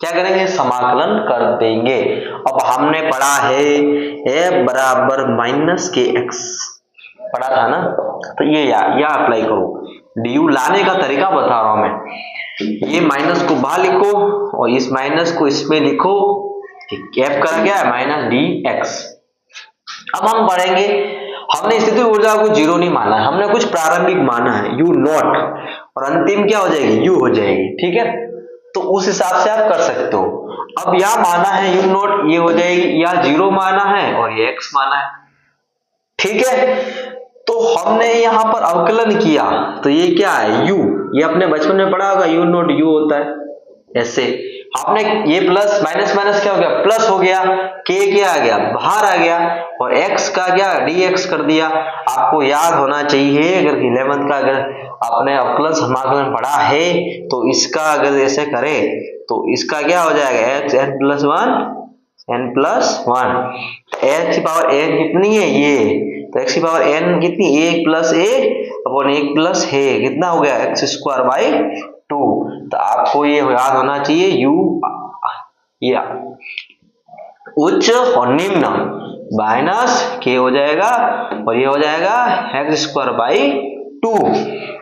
[SPEAKER 1] क्या करेंगे, समाकलन कर देंगे। अब हमने पढ़ा है F बराबर -kx, पढ़ा था ना, तो ये या अप्लाई करो। du लाने का तरीका बता रहा हूं मैं। ये माइनस को बाहर लिखो और इस माइनस को इसमें लिखो। F का क्या है, -dx। अब हम पढ़ेंगे, हमने स्थितिज ऊर्जा को 0 नहीं माना है, हमने कुछ प्रारंभिक माना है, U0, और अंतिम क्या हो जाएगी, U हो जाएगी। ठीक है, तो उस हिसाब से आप कर सकते हो। अब यह माना है U0, ये हो जाएगी, या 0 माना है और ये x माना है। ठीक है, तो हमने यहां पर अवकलन किया तो ये क्या है, U। ये अपने बचपन में पढ़ा होगा, U0 U होता है ऐसे। आपने ये प्लस माइनस क्या हो गया, प्लस हो गया, k क्या आ गया, बाहर आ गया, और x का क्या, dx कर दिया। आपको याद होना चाहिए, अगर 11th का अगर आपने अवकलन समाकलन पढ़ा है तो इसका अगर ऐसे करें तो इसका क्या हो जाएगा, n+1 h की पावर n कितनी है, ये तो x की पावर n कितनी, 1 + 1 प्लस है, कितना हो गया, x²/2। तो आपको ये याद होना चाहिए, u ये उच्च और निम्न माइनस k हो जाएगा और ये हो जाएगा x²/2।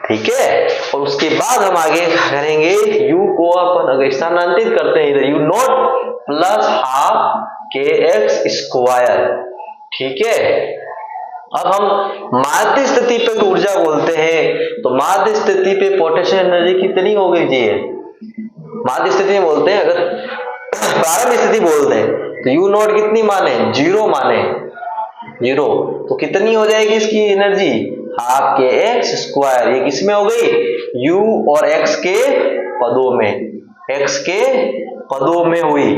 [SPEAKER 1] ठीक है, और उसके बाद हम आगे करेंगे, u को अपन अगर स्थानांतरित करते हैं इधर, U0 + ½ kx²। ठीक है, अब हम माध्य स्थिति पे ऊर्जा बोलते हैं, तो माध्य स्थिति पे पोटेंशियल एनर्जी कितनी हो गई जी, माध्य स्थिति में बोलते हैं। अगर प्रारंभिक स्थिति बोलते हैं तो U0 कितनी माने, 0 माने, 0, तो कितनी हो जाएगी इसकी एनर्जी, ½ kx²। ये किसमें हो गई, u और x के पदों में, x के पदों में हुई,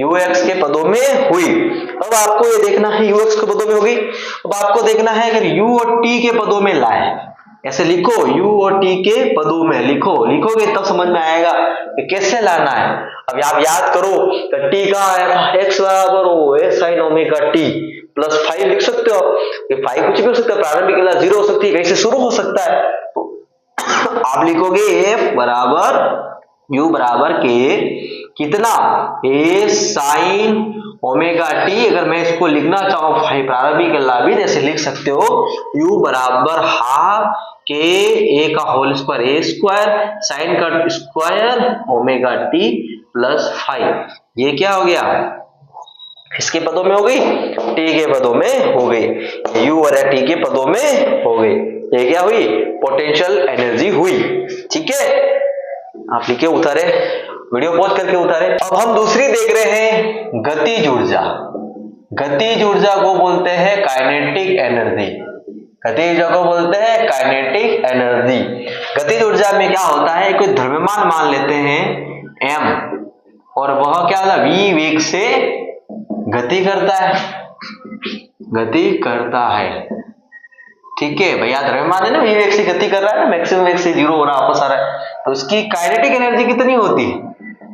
[SPEAKER 1] ux के पदों में हुई। अब आपको ये देखना है, ux के पदों में होगी। अब आपको देखना है अगर u और t के पदों में लाए, ऐसे लिखो, u और t के पदों में लिखोगे तब समझ में आएगा कि कैसे लाना है। अब आप याद करो कि t का आया था, x बराबर हो sin ωt +5 लिख सकते हो। ये 5 कुछ भी हो सकता है, प्रारंभिक ऊर्जा 0 हो सकती है, कहीं से शुरू हो सकता है। तो आप लिखोगे F बराबर U बराबर k कितना, a sin ωt। अगर मैं इसको लिखना चाहूं प्रारंभिक लाभी, जैसे लिख सकते हो, U बराबर ½ k a का होल स्क्वायर a² साइन का स्क्वायर ωt +5। ये क्या हो गया, इसके पदों में हो गई, t के पदों में हो गई, u और t के पदों में हो गई। ये क्या हुई, पोटेंशियल एनर्जी हुई। ठीक है, आप लिखे उतारे, वीडियो पॉज करके उतारे। अब हम दूसरी देख रहे हैं गतिज ऊर्जा। गतिज ऊर्जा को बोलते हैं काइनेटिक एनर्जी। गतिज ऊर्जा को बोलते हैं काइनेटिक एनर्जी। गतिज ऊर्जा में क्या होता है, कोई द्रव्यमान मान लेते हैं m, और वह क्या होता है v वेग से गति करता है, गति करता है। ठीक है भैया, द्रव्यमान है ना, v वेग से गति कर रहा है ना, मैक्सिमम वेग से 0 हो रहा है, वापस आ रहा है, तो इसकी काइनेटिक एनर्जी कितनी होती है,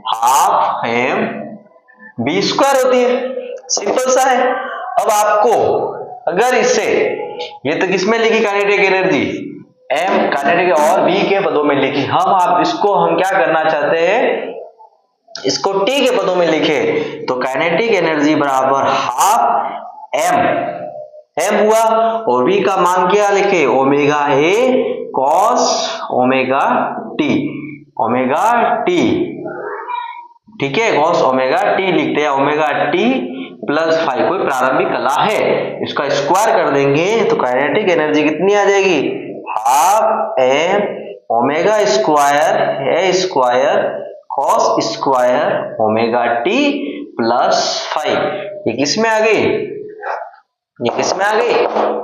[SPEAKER 1] हाफ m v स्क्वायर होती है। सिंपल सा है। अब आपको अगर इससे, ये तो किसमें लिखी काइनेटिक एनर्जी, m काइनेटिक और v के पदों में लिखी, आप इसको हम क्या करना चाहते हैं, इसको t के पदों में लिखे, तो काइनेटिक एनर्जी बराबर हाफ m हुआ, और v का मान क्या लिखे, omega a cos omega t, omega t, ठीक है, cos ओमेगा t लिखते हैं, ओमेगा t प्लस 5 कोई प्रारंभिक कला है, इसका स्क्वायर कर देंगे तो काइनेटिक एनर्जी कितनी आ जाएगी, half m omega square a square cos square omega t plus 5। ये किसमें आ गई, ये किसमें आ गई,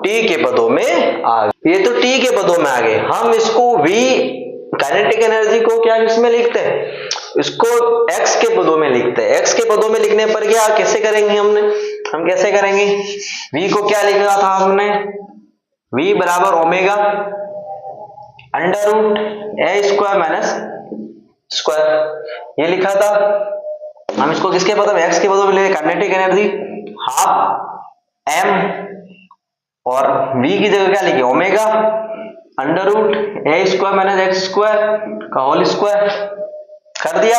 [SPEAKER 1] t के पदों में आ गई। ये तो t के पदों में आ गए। हम इसको v काइनेटिक एनर्जी को क्या किसमें लिखते हैं, इसको x के पदों में लिखते हैं। x के पदों में लिखने पर क्या कैसे करेंगे, हम कैसे करेंगे, v को क्या लिखा था हमने, v बराबर omega under root a square minus square, ये लिखा था। हम इसको किसके पदों में, x के पदों में लिखे, काइनेटिक एनर्जी हाफ m, और v की जगह क्या लिखे, omega under root a square minus X square का होल स्क्वायर कर दिया।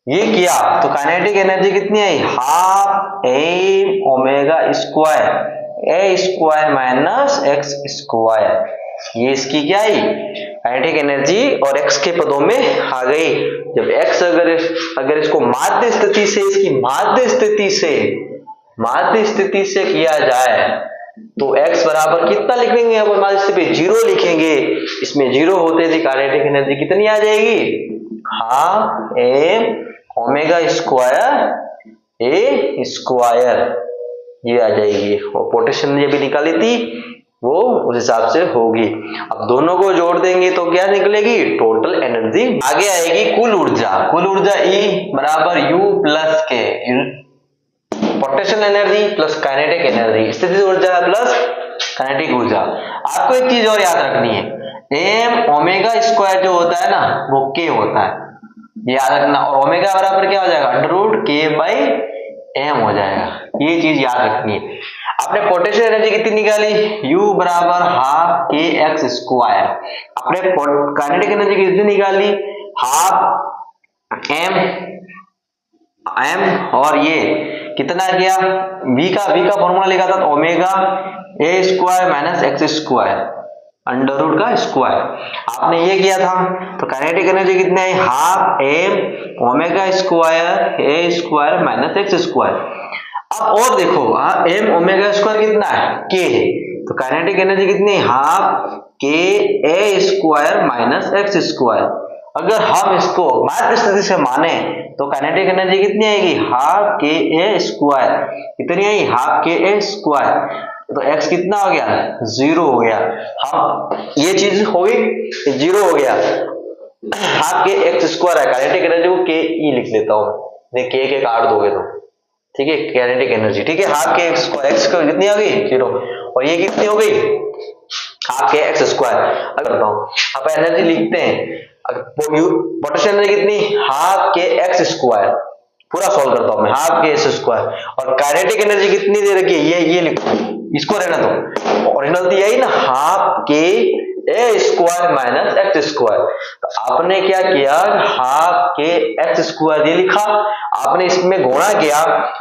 [SPEAKER 1] ये किया तो काइनेटिक एनर्जी कितनी आई, half m omega square a square minus X square, ये इसकी क्या आई काइनेटिक एनर्जी, और x के पदों में आ गई। जब x अगर इसको माध्य स्थिति से, इसकी माध्य स्थिति से किया जाए तो x बराबर कितना लिखेंगे, अब माध्य स्थिति पे 0 लिखेंगे, इसमें 0 होते थे काइनेटिक एनर्जी कितनी आ जाएगी, half m omega square a square, ये आ जाएगी। और पोटेंशियल एनर्जी भी निकाली थी वो उस हिसाब से होगी। अब दोनों को जोड़ देंगे तो क्या निकलेगी, टोटल एनर्जी। आगे आएगी कुल ऊर्जा। कुल ऊर्जा E बराबर U प्लस के, potential energy plus kinetic energy, स्थितिज ऊर्जा प्लस काइनेटिक ऊर्जा। आपको एक चीज और याद रखनी है, m ओमेगा स्क्वायर जो होता है ना वो k होता है, ये याद रखना, और ओमेगा बराबर क्या हो जाएगा, under root k by m हो जाएगा, ये चीज याद रखनी है। आपने पोटेंशियल एनर्जी कितनी निकाली, U बराबर हाफ k एक्स स्क्वायर, आपने काइनेटिक एनर्जी कितनी निकाली, हाफ m, और ये कितना किया, v का फॉर्मूला लिखा था, तो omega a square minus X square under root का स्क्वायर, आपने ये किया था। तो काइनेटिक एनर्जी कितनी आई, half m omega square a square minus X square. अब और देखो m ओमेगा स्क्वायर कितना है, k है, तो काइनेटिक एनर्जी कितनी है, half k a square minus X square. अगर हम इसको माध्य स्थिति से माने तो काइनेटिक एनर्जी कितनी आएगी, हाफ k a स्क्वायर, कितनी आई, हाफ k a स्क्वायर, तो x कितना हो गया, 0 हो गया। हम ये चीज हो गई, 0 हो गया, हाफ k एक्स स्क्वायर है, काइनेटिक एनर्जी को k e लिख लेता हूं, k के काट दोगे तो, ठीक है, काइनेटिक एनर्जी, ठीक है, हाफ k स्क्वायर, x कितनी हो गई 0, और ये कितनी हो गई, हाफ k एक्स स्क्वायर। करता हूं, आप एनर्जी लिखते हैं, पोटेंशियल एनर्जी कितनी, हाफ k एक्स स्क्वायर, पूरा सॉल्व करता हूं मैं, हाफ k एक्स स्क्वायर, और काइनेटिक एनर्जी कितनी दे रखी है, ये लिखो, इसको रहना दो, ओरिजिनल तो यही ना, half k a square minus X square. तो आपने क्या किया, हाफ k एक्स स्क्वायर ये लिखा, आपने इसमें गुणा किया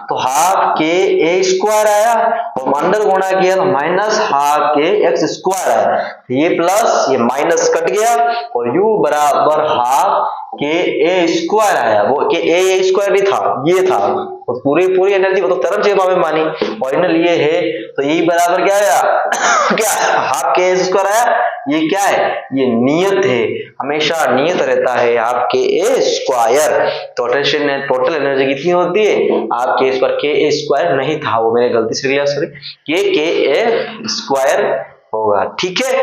[SPEAKER 1] तो हाफ k a स्क्वायर आया, और अंडर गुणा किया तो minus half k x square आया, ये प्लस ये माइनस कट गया, और u बराबर हाफ के ए स्क्वायर आया, वो के ए स्क्वायर नहीं था, ये था, तो पूरी एनर्जी वो तो तरफ जवाब में मानी, फाइनल ये है, तो ये बराबर क्या आया क्या हाफ के ए स्क्वायर आया, ये क्या है, ये नियत है, हमेशा नियत रहता है हाफ के ए स्क्वायर। टोटल एनर्जी कितनी होती है, हाफ के स्क्वायर, के ए स्क्वायर नहीं था, वो मैंने गलती से लिया, सॉरी, के ए स्क्वायर होगा। ठीक है,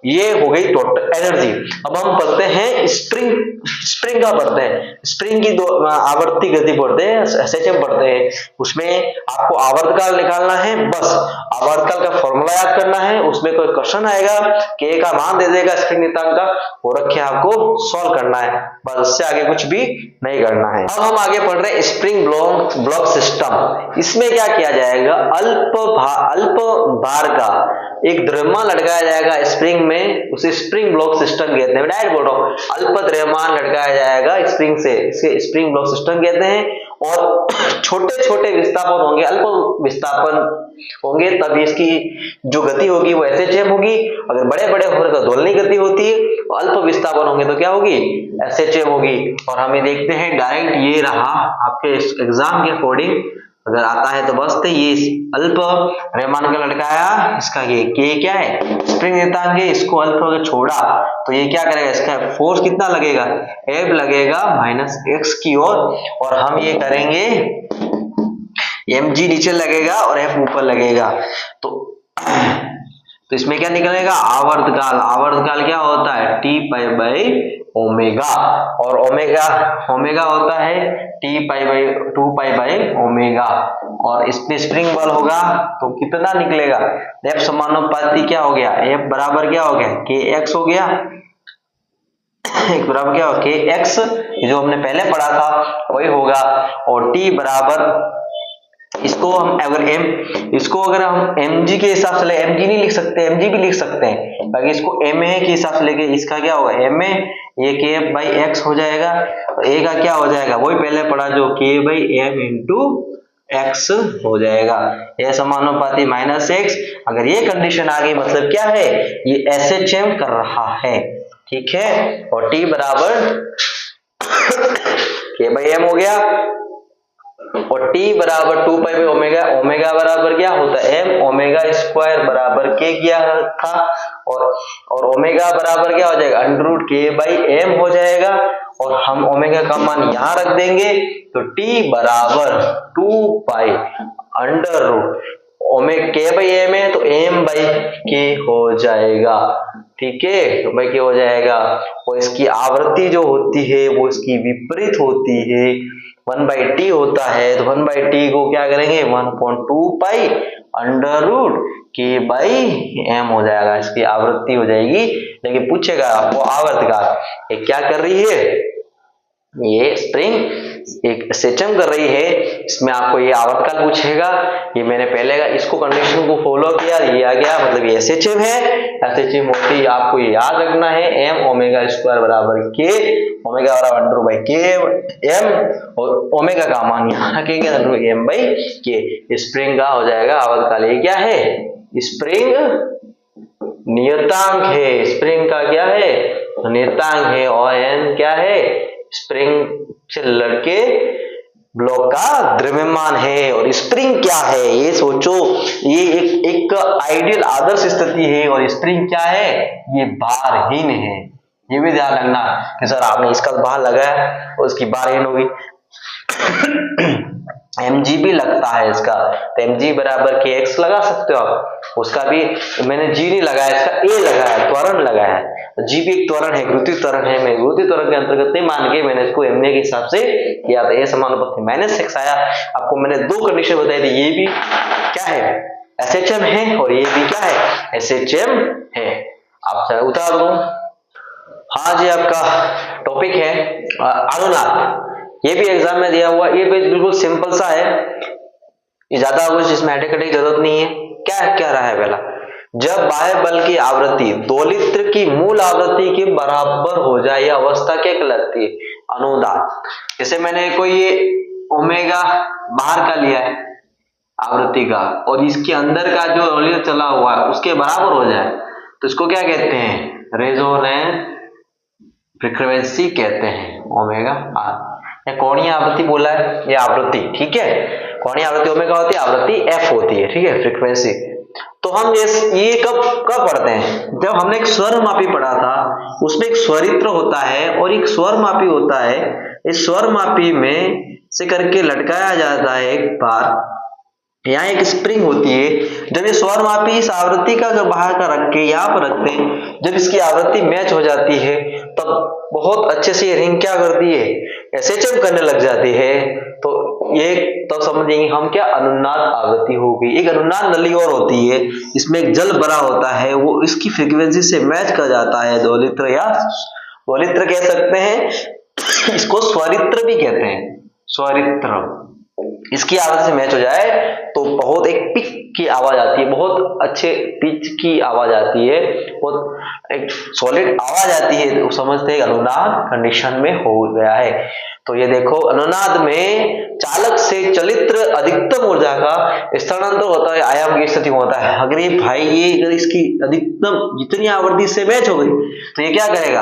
[SPEAKER 1] ये हो गई टोटल एनर्जी। अब हम पढ़ते हैं स्प्रिंग का पढ़ते हैं, स्प्रिंग की दो आवर्ती गति पढ़ते हैं, एसएचएम पढ़ते हैं। उसमें आपको आवर्तकाल निकालना है, बस आवर्तकाल का फॉर्मूला याद करना है, उसमें कोई क्वेश्चन आएगा, के का मान दे देगा स्प्रिंग नियतांक का, वो रखे आपको सॉल्व करना है, बस उससे आगे कुछ भी नहीं करना है। अब हम आगे पढ़ रहे हैं स्प्रिंग ब्लॉक सिस्टम। इसमें क्या किया जाएगा, अल्प भार का एक द्रव्यमान लटकाया जाएगा स्प्रिंग में, उसे स्प्रिंग ब्लॉक सिस्टम कहते हैं। मैं डायरेक्ट बोल रहा हूँ, अल्प द्रव्यमान लटकाया जाएगा स्प्रिंग से, इसे स्प्रिंग ब्लॉक सिस्टम कहते हैं। और छोटे छोटे विस्थापन होंगे, अल्प विस्थापन होंगे, तब इसकी जो गति होगी वो एसएचएम होगी। अगर बड़े बड़े होने तो दोलनी गति होती है, अल्प विस्थापन होंगे तो क्या होगी, एसएचएम होगी। और हमें देखते हैं डायरेक्ट ये रहा आपके एग्जाम के अकॉर्डिंग, अगर आता है तो बस ये अल्प द्रव्यमान का लटकाया, इसका ये के क्या है, स्प्रिंग नियतांक है, इसको अल्प अगर छोड़ा तो ये क्या करेगा, इसका फोर्स कितना लगेगा, F लगेगा -x की ओर, और हम ये करेंगे mg नीचे लगेगा और F ऊपर लगेगा, तो इसमें क्या निकलेगा, आवर्तकाल क्या होता है, T पाई बाई ओमेगा, और ओमेगा होता है T pi by 2 pi by omega, और इसमें स्प्रिंग बल होगा तो कितना निकलेगा, F समानुपाती क्या हो गया, F बराबर क्या हो गया, kx हो गया, बराबर क्या हो kx, जो हमने पहले पढ़ा था वही होगा, और T बराबर इसको हम अगर हम mg के हिसाब से mg नहीं लिख सकते, mg भी लिख सकते हैं, बाकी इसको ma के हिसाब से लेके इसका क्या होगा, ma, ये k बाई x हो जाएगा, और a का क्या हो जाएगा, वही पहले पढ़ा जो k by m into x हो जाएगा, ये समानुपाती -x। अगर ये कंडीशन आ गई मतलब क्या है, ये SHM कर रहा है, ठीक है। और t बराबर k बाई m हो गया, और t बराबर 2 पाई बाई ओमेगा, ओमेगा बराबर क्या होता है, m ओमेगा स्क्वायर बराबर k किया था, और ओमेगा बराबर क्या हो जाएगा, अंडर k बाई m हो जाएगा, और हम ओमेगा का मान यहां रख देंगे, तो t बराबर 2 pi under omega k by m है तो m बाई k हो जाएगा, ठीक है, तो भाई क्या हो जाएगा, और इसकी आवृत्ति जो होती है वो इसकी विपरीत होती है, 1/t होता है, तो 1/t को क्या करेंगे, 1.2 pi under root k by m हो जाएगा, इसकी आवृत्ति हो जाएगी। लेकिन पूछेगा आपको आवर्तकाल, ये क्या कर रही है, ये स्प्रिंग एक SHM कर रही है, इसमें आपको ये आवर्तकाल पूछेगा, ये मैंने पहले इसको कंडीशन को फॉलो किया, ये आ गया, मतलब ये SHM है, SHM होती है, आपको ये याद रखना है, m ओमेगा स्क्वायर बराबर k, ओमेगा बराबर अंडर बाई k m, और ओमेगा का मान यहाँ रखेंगे under m by k, spring का हो जाएगा आवर्तकाल। ये क्या है, स्प्रिंग नियतांक है, स्प्रिंग का क्या है, नियतांक है, और n क्या है, स्प्रिंग से लड़के ब्लॉक का द्रव्यमान है। और स्प्रिंग क्या है ये सोचो, ये एक आइडियल आदर्श स्थिति है, और स्प्रिंग क्या है, ये भारहीन है, ये भी ध्यान रखना कि सर आपने इसका भार लगाया और उसकी भारहीन होगी mg भी लगता है इसका, तो mg बराबर kx लगा सकते हो आप, उसका भी मैंने g नहीं लगाया, इसका a लगाया, त्वरण लगाया है, g भी एक त्वरण है, गुरुत्वीय त्वरण है, मैं गुरुत्वीय त्वरण के अंतर्गत नहीं मान के मैंने इसको ma के हिसाब से किया, तो a समानुपाती -x आया। आपको मैंने दो कंडीशन बताई थी, ये भी क्या है, SHM है, और ये भी क्या है, SHM है। आप चाहे उतार दो। हाँ जी, आपका टॉपिक है अनुनाद, ये भी एग्जाम में दिया हुआ, ये बिल्कुल सिंपल सा है, ये ज्यादा कुछ इसमें हेडेक की जरूरत नहीं है। क्या रहा है, पहला, जब बाह्य बल की आवृत्ति दोलित्र की मूल आवृत्ति के बराबर हो जाए, यह अवस्था क्या कहलाती है, अनुनाद। जैसे मैंने कोई ये ओमेगा बाहर का लिया है आवृत्ति का, और इसके अंदर का जो दोलित्र चला हुआ है उसके बराबर हो जाए, तो इसको क्या कहते हैं, रेजोनेंस फ्रीक्वेंसी कहते हैं, ओमेगा आर। कोणीय आवृत्ति बोला है, ये आवृत्ति, ठीक है। कोणीय आवृत्ति ओमेगा होती है, आवृत्ति एफ होती है, ठीक है, फ्रीक्वेंसी। तो हम ये कब पढ़ते हैं, जब हमने एक स्वर मापी पढ़ा था, उसमें एक स्वरित्र होता है और एक स्वर मापी होता है। इस स्वर मापी में से करके लटकाया जाता है एक बार, यहाँ एक स्प्रिंग होती है। जब ये स्वर मापी इस आवृत्ति का जो बाहर का रख के यहाँ पर रखते हैं, जब इसकी आवृत्ति मैच हो जाती है तब बहुत अच्छे से ये रिंग क्या करती है, एसएचएम करने लग जाती है। तो ये तब समझेंगे हम क्या, अनुनाद आवृत्ति हो गई। एक अनुनाद नली और होती है, इसमें एक जल भरा होता है, वो इसकी फ्रीक्वेंसी से मैच कर जाता है। दोलित्र या दोलित्र कह सकते हैं, इसको स्वरित्र भी कहते हैं, स्वरित्र। इसकी आवाज से मैच हो जाए तो बहुत एक पिक की आवाज आती है, बहुत अच्छे पिच की आवाज आती है, बहुत एक सॉलिड आवाज आती है, तो समझते हैं अनुनाद कंडीशन में हो गया है। तो ये देखो, अनुनाद में चालक से चलित्र अधिकतम ऊर्जा का स्थानांतर होता है, आयाम की स्थिति होता है। अगर ये भाई ये अगर इसकी अधिकतम जितनी आवृत्ति से मैच हो गई तो ये क्या करेगा,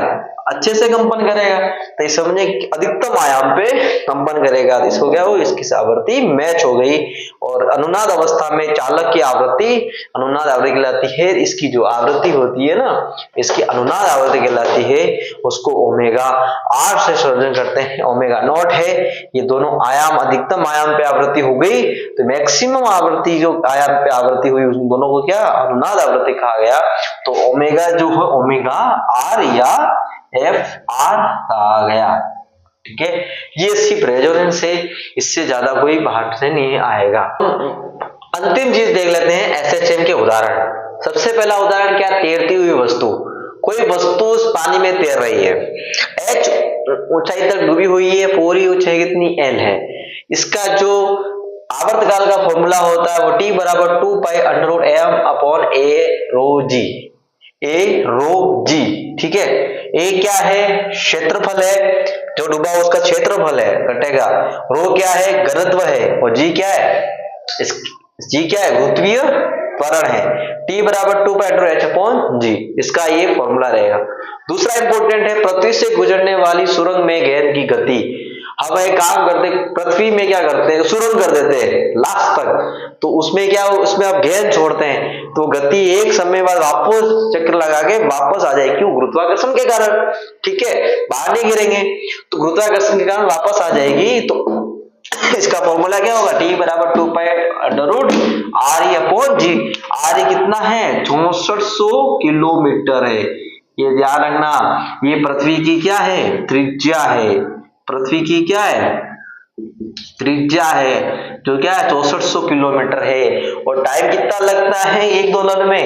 [SPEAKER 1] अच्छे से कंपन करेगा। तो ये समझे अधिकतम आयाम पे कंपन करेगा, तो इसको क्या हो, इसकी आवृत्ति मैच हो गई। और अनुनाद अवस्था में चालक की आवृत्ति अनुनाद आवृत्ति कहलाती है। इसकी जो आवृत्ति होती है ना, इसकी अनुनाद आवृत्ति कहलाती है, उसको ओमेगा आर से संयोजन करते हैं। ओमेगा नॉट है, ये दोनों आयाम अधिकतम आयाम पे आवृत्ति हो गई, तो मैक्सिमम आवृत्ति जो आयाम पे आवृत्ति हुई उन दोनों को क्या, अनुनाद आवृत्ति कहा गया। तो ओमेगा जो है ओमेगा आर या एफ आर कहा गया, ठीक है। ये सिर्फ रेजोनेंस है, इससे ज्यादा कोई बाहर से नहीं आएगा। अंतिम चीज देख लेते हैं एसएचएम के उदाहरण। सबसे पहला उदाहरण क्या, तैरती हुई वस्तु। कोई वस्तु उस पानी में तैर रही है, एच ऊंचाई तक डूबी हुई है, पूरी ऊंचाई कितनी एल है। इसका जो आवर्तकाल का फॉर्मूला होता है वो T बराबर 2 पाई अंडर एम अपॉन ए रो जी, ए रो जी, ठीक है। ए क्या है, क्षेत्रफल है, जो डूबा उसका क्षेत्रफल है, घटेगा। रो क्या है, घनत्व है, और जी क्या है, जी क्या है, गुरुत्वीय त्वरण है। T बराबर 2 पाई अंडर एच अपॉन जी, इसका ये फॉर्मूला रहेगा। दूसरा इंपॉर्टेंट है, पृथ्वी से गुजरने वाली सुरंग में गेंद की गति। हम एक काम करते, पृथ्वी में क्या करते हैं, सुरंग कर देते हैं लास्ट तक, तो उसमें क्या, उसमें आप गेंद छोड़ते हैं तो गति एक समय बाद वापस चक्कर लगा के वापस आ जाएगी। क्यों, गुरुत्वाकर्षण के कारण, ठीक है, बाहर नहीं गिरेंगे, तो गुरुत्वाकर्षण के कारण वापस आ जाएगी। तो इसका फॉर्मूला क्या होगा, T बराबर 2 pi under root R upon g. R कितना है, 6400 किलोमीटर है। ये ध्यान रखना, ये पृथ्वी की क्या है, त्रिज्या है। पृथ्वी की क्या है, त्रिज्या है, जो क्या है 6400 किलोमीटर है। और टाइम कितना लगता है एक दोलन में,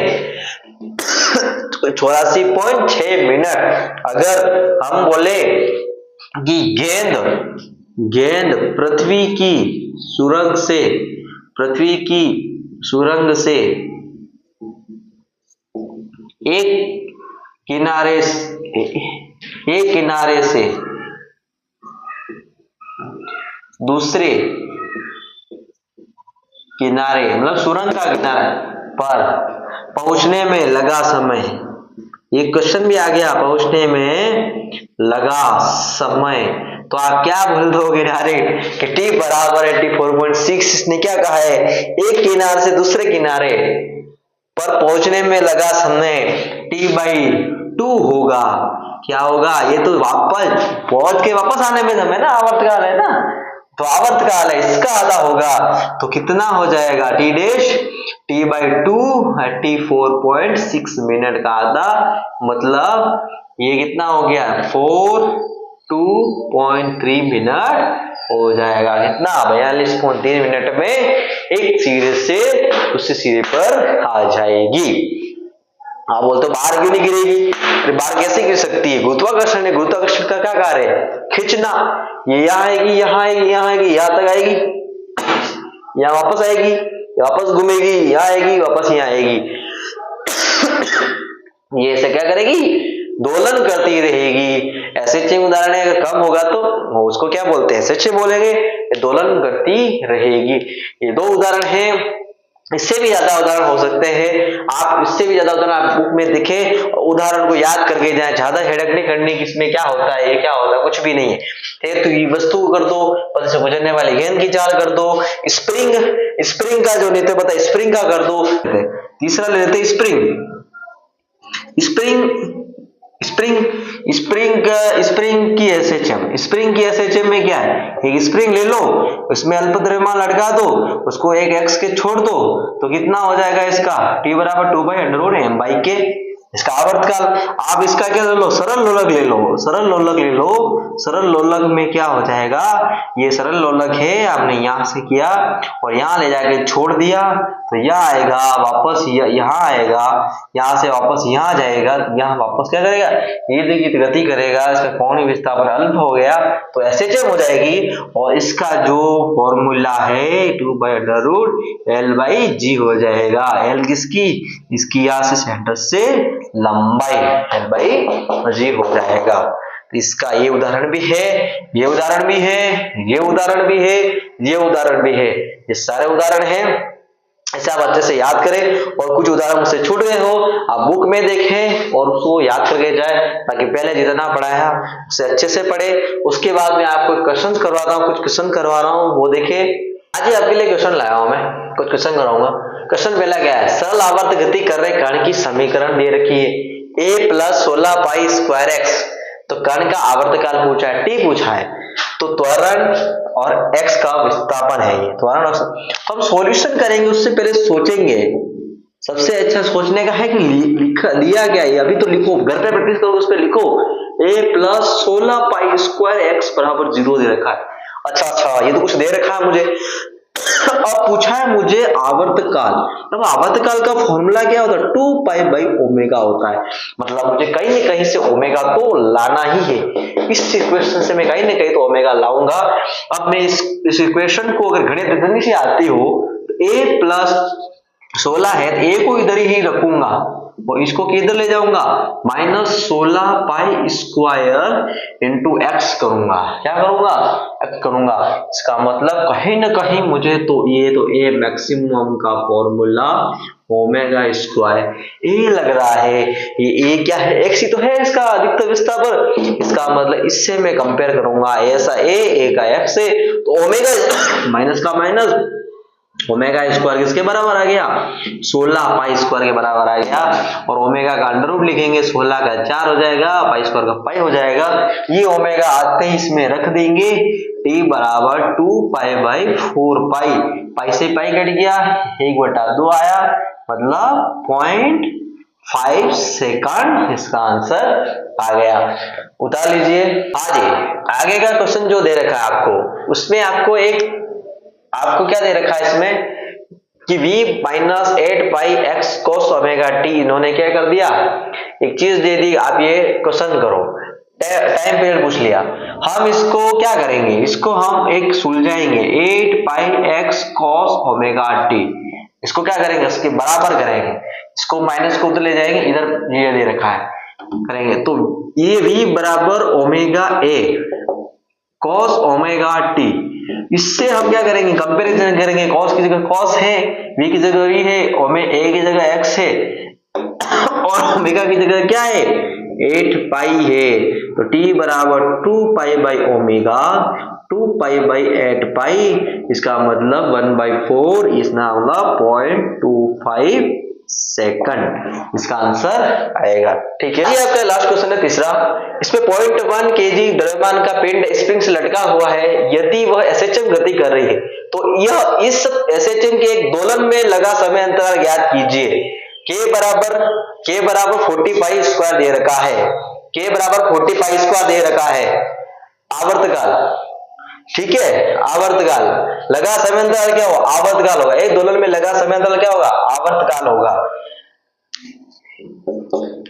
[SPEAKER 1] 84.6 मिनट। अगर हम बोले कि गेंद पृथ्वी की सुरंग से एक किनारे से दूसरे किनारे, मतलब सुरंग का किनारा पर पहुंचने में लगा समय। ये क्वेश्चन भी आ गया, पहुंचने में लगा समय। तो आप क्या बोल दोगे डायरेक्ट कि T बराबर 84.6। इसने क्या कहा है, एक किनारे से दूसरे किनारे पर पहुंचने में लगा समय T/2 होगा। क्या होगा, ये तो वापस पहुंच के वापस आने में समय ना, आवर्तकाल है ना, तो आवर्तकाल है, इसका आधा होगा। तो कितना हो जाएगा, T/2 84.6 मिनट का आधा, मतलब ये कितना हो गया, 42.3 मिनट हो जाएगा। कितना, 42.3 मिनट में एक सिरे से दूसरे सिरे पर आ जाएगी। आप बोलते हो बाहर क्यों नहीं गिरेगी, अरे बाहर कैसे गिर सकती है, गुरुत्वाकर्षण है। गुरुत्वाकर्षण का क्या कार्य है, खींचना। ये यहाँ आएगी, यहाँ आएगी, यहाँ आएगी, यहाँ तक आएगी, यहाँ वापस आएगी, वापस घूमेगी, यहाँ आएगी, वापस यहाँ आएगी। ये ऐसे क्या करेगी, दोलन करती रहेगी। एसएचएम उदाहरण है, अगर कम होगा तो उसको क्या बोलते हैं, एसएचएम बोलेंगे, दोलन करती रहेगी। ये दो उदाहरण हैं इससे भी ज्यादा उदाहरण हो सकते हैं, आप इससे भी ज्यादा उदाहरण आप बुक में दिखे, उदाहरण को याद करके जाए, ज्यादा हेडक नहीं करनी कि इसमें क्या होता है, ये क्या होता है, कुछ भी नहीं है। तो ये वस्तु कर दो, पद से गुजरने वाली गेंद की चाल कर दो, स्प्रिंग का जो लेते पता स्प्रिंग का कर दो। तीसरा ले लेते स्प्रिंग की एसएचएम में क्या है, एक स्प्रिंग ले लो, इसमें अल्पद्रव्यमान लटका दो, उसको एक एक्स के छोड़ दो, तो कितना हो जाएगा इसका T बराबर 2/√m/k, इसका आवर्तकाल। आप इसका क्या ले लो, सरल लोलक ले लो, सरल लोलक में क्या हो जाएगा, ये सरल लोलक है, आपने यहां से किया और यहां ले जाके छोड़ दिया, तो यह आएगा वापस यहाँ आएगा, यहां से वापस यहाँ जाएगा, यहाँ वापस क्या करेगा, इर्द गति करेगा, इसका कोणीय विस्थापन अल्प हो गया, तो एसएचएम हो जाएगी, और इसका जो फॉर्मूला है 2/√L/g हो जाएगा। एल किसकी, इसकी यहाँ से सेंटर से लंबाई L/g हो जाएगा। तो इसका ये उदाहरण भी है, ये उदाहरण भी है, ये उदाहरण भी है, ये उदाहरण भी है, ये सारे उदाहरण हैं। इसे आप अच्छे से याद करें, और कुछ उदाहरण मुझसे छूट गए हो आप बुक में देखें और उसको याद करके जाए, ताकि पहले जितना पढ़ाया उसे अच्छे से पढ़े। उसके बाद में आपको क्वेश्चन करवाता हूँ, कुछ क्वेश्चन करवा रहा हूँ, वो देखे। आज ही आपके लिए क्वेश्चन लाया हूं, मैं कुछ क्वेश्चन कराऊंगा। क्वेश्चन पहला क्या है, सरल आवर्त गति कर रहे कण की समीकरण दे रखी है, a + 16π²x, तो कण का आवर्तकाल पूछा है, t पूछा है, तो त्वरण और x का विस्थापन है, ये त्वरण और हम सॉल्यूशन करेंगे उससे पहले सोचेंगे। सबसे अच्छा सोचने का है कि लिया क्या है, अभी तो लिखो, घर पे प्रैक्टिस करो, उस पर लिखो a + 16π²x = 0 दे रखा है। अच्छा ये तो कुछ दे रखा है मुझे। अब पूछा है मुझे आवर्तकाल, अब आवर्तकाल का फॉर्मूला क्या होता है, 2π/ω होता है, मतलब मुझे कहीं न कहीं से ओमेगा तो लाना ही है। इस इक्वेशन से मैं कहीं न कहीं तो ओमेगा लाऊंगा। अब मैं इस इक्वेशन को अगर गणित गणित से आती हो तो a + 16 है, तो a को इधर ही रखूंगा और इसको किधर ले जाऊंगा, -16π² × x करूंगा, क्या करूंगा, x करूंगा। इसका मतलब कहीं ना कहीं मुझे तो ये तो a मैक्सिमम का फॉर्मूला ω², ए लग रहा है, ये a क्या है, x ही तो है इसका अधिकतम विस्थापन। इसका मतलब इससे मैं कंपेयर करूंगा, ऐसा a का x है, तो ओमेगा माइनस का माइनस, ω² किसके बराबर आ गया, 16π² के बराबर आ गया, और ओमेगा का अंडर लिखेंगे, 16 का 4 हो जाएगा, π² का पाई हो जाएगा। ये ओमेगा आते ही इसमें रख देंगे, t बराबर 2π/4π, पाई से पाई कट गया, 1/2 आया, मतलब 0.5 सेकंड इसका आंसर आ गया। उतार लीजिए। आगे का क्वेश्चन जो दे रखा है आपको, उसमें आपको क्या दे रखा है इसमें कि v - 8πx cos ωt, इन्होंने क्या कर दिया, एक चीज दे दी, आप ये क्वेश्चन करो, टाइम पीरियड पूछ लिया। हम इसको क्या करेंगे, इसको हम एक सुलझाएंगे, 8πx cos ωt, इसको क्या करेंगे, इसके बराबर करेंगे, इसको माइनस को उधर ले जाएंगे, इधर ये दे रखा है करेंगे, तो ये v बराबर ω cos ωt, इससे हम क्या करेंगे, कंपैरिजन करेंगे, cos की जगह cos है, v की जगह v है, a की जगह x है, और ओमेगा की जगह क्या है, 8π है, तो t बराबर 2π/ω, 2π/8π, इसका मतलब 1/4, इसका मतलब 0.25 सेकंड इसका आंसर आएगा। ठीक है, ये आपका लास्ट क्वेश्चन है तीसरा। इसमें 0.1 kg द्रव्यमान का पिंड स्प्रिंग से लटका हुआ है, यदि वह एसएचएम गति कर रही है, तो यह इस एसएचएम के एक दोलन में लगा समय अंतराल ज्ञात कीजिए। k बराबर 40π² दे रखा है, k बराबर 40π² दे रखा है। आवर्तकाल, ठीक है, आवर्तकाल लगा समय अंतराल क्या होगा, आवर्तकाल होगा, एक दोलन में लगा समय अंतराल क्या होगा, आवर्तकाल होगा।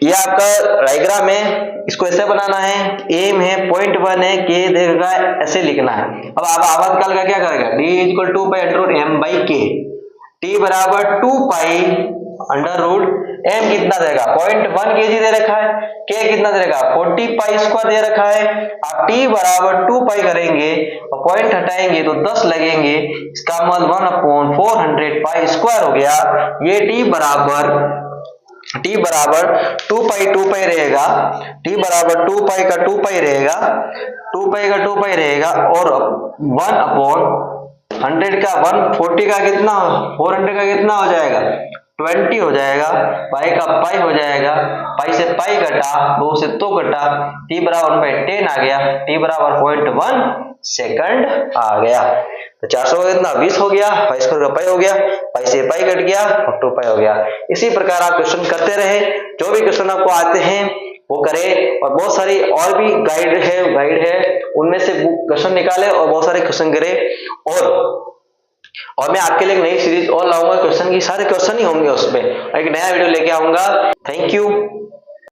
[SPEAKER 1] ये आपका डायग्राम है, इसको ऐसे बनाना है, एम है 0.1 है, k देगा ऐसे लिखना है। अब आप आवर्तकाल का क्या करेगा, d = 2π/m/k, t बराबर 2π अंडर रूट m कितना देगा 0.1 kg दे रखा है, k कितना दे रखा 40 पाई स्क्वायर दे रखा है। आप t बराबर 2 पाई करेंगे और पॉइंट हटाएंगे तो 10 लगेंगे, इसका मतलब 1/400 पाई स्क्वायर हो गया। ये t बराबर 2 पाई रहेगा, t बराबर 2 पाई का 2 पाई रहेगा, 2 पाई का 2 पाई रहेगा और 1/100 का 140 का कितना 400 का कितना हो जाएगा 20 हो जाएगा, पाई का पाई हो जाएगा, पाई से पाई कटा, 2 से 2 कटा, t बराबर 1/10 आ गया, t बराबर 0.1 सेकंड आ गया। तो 400 का कितना 20 हो गया, पाई स्क्वायर का पाई हो गया, पाई से पाई कट गया और 2 पाई हो गया। इसी प्रकार आप क्वेश्चन करते रहे, जो भी क्वेश्चन आपको आते हैं वो करें और बहुत सारी और भी गाइड है उनमें से क्वेश्चन निकाले और बहुत सारे क्वेश्चन करें। और मैं आपके लिए एक नई सीरीज और लाऊंगा, क्वेश्चन की सारे क्वेश्चन ही होंगे उसमें, एक नया वीडियो लेके आऊंगा। Thank you.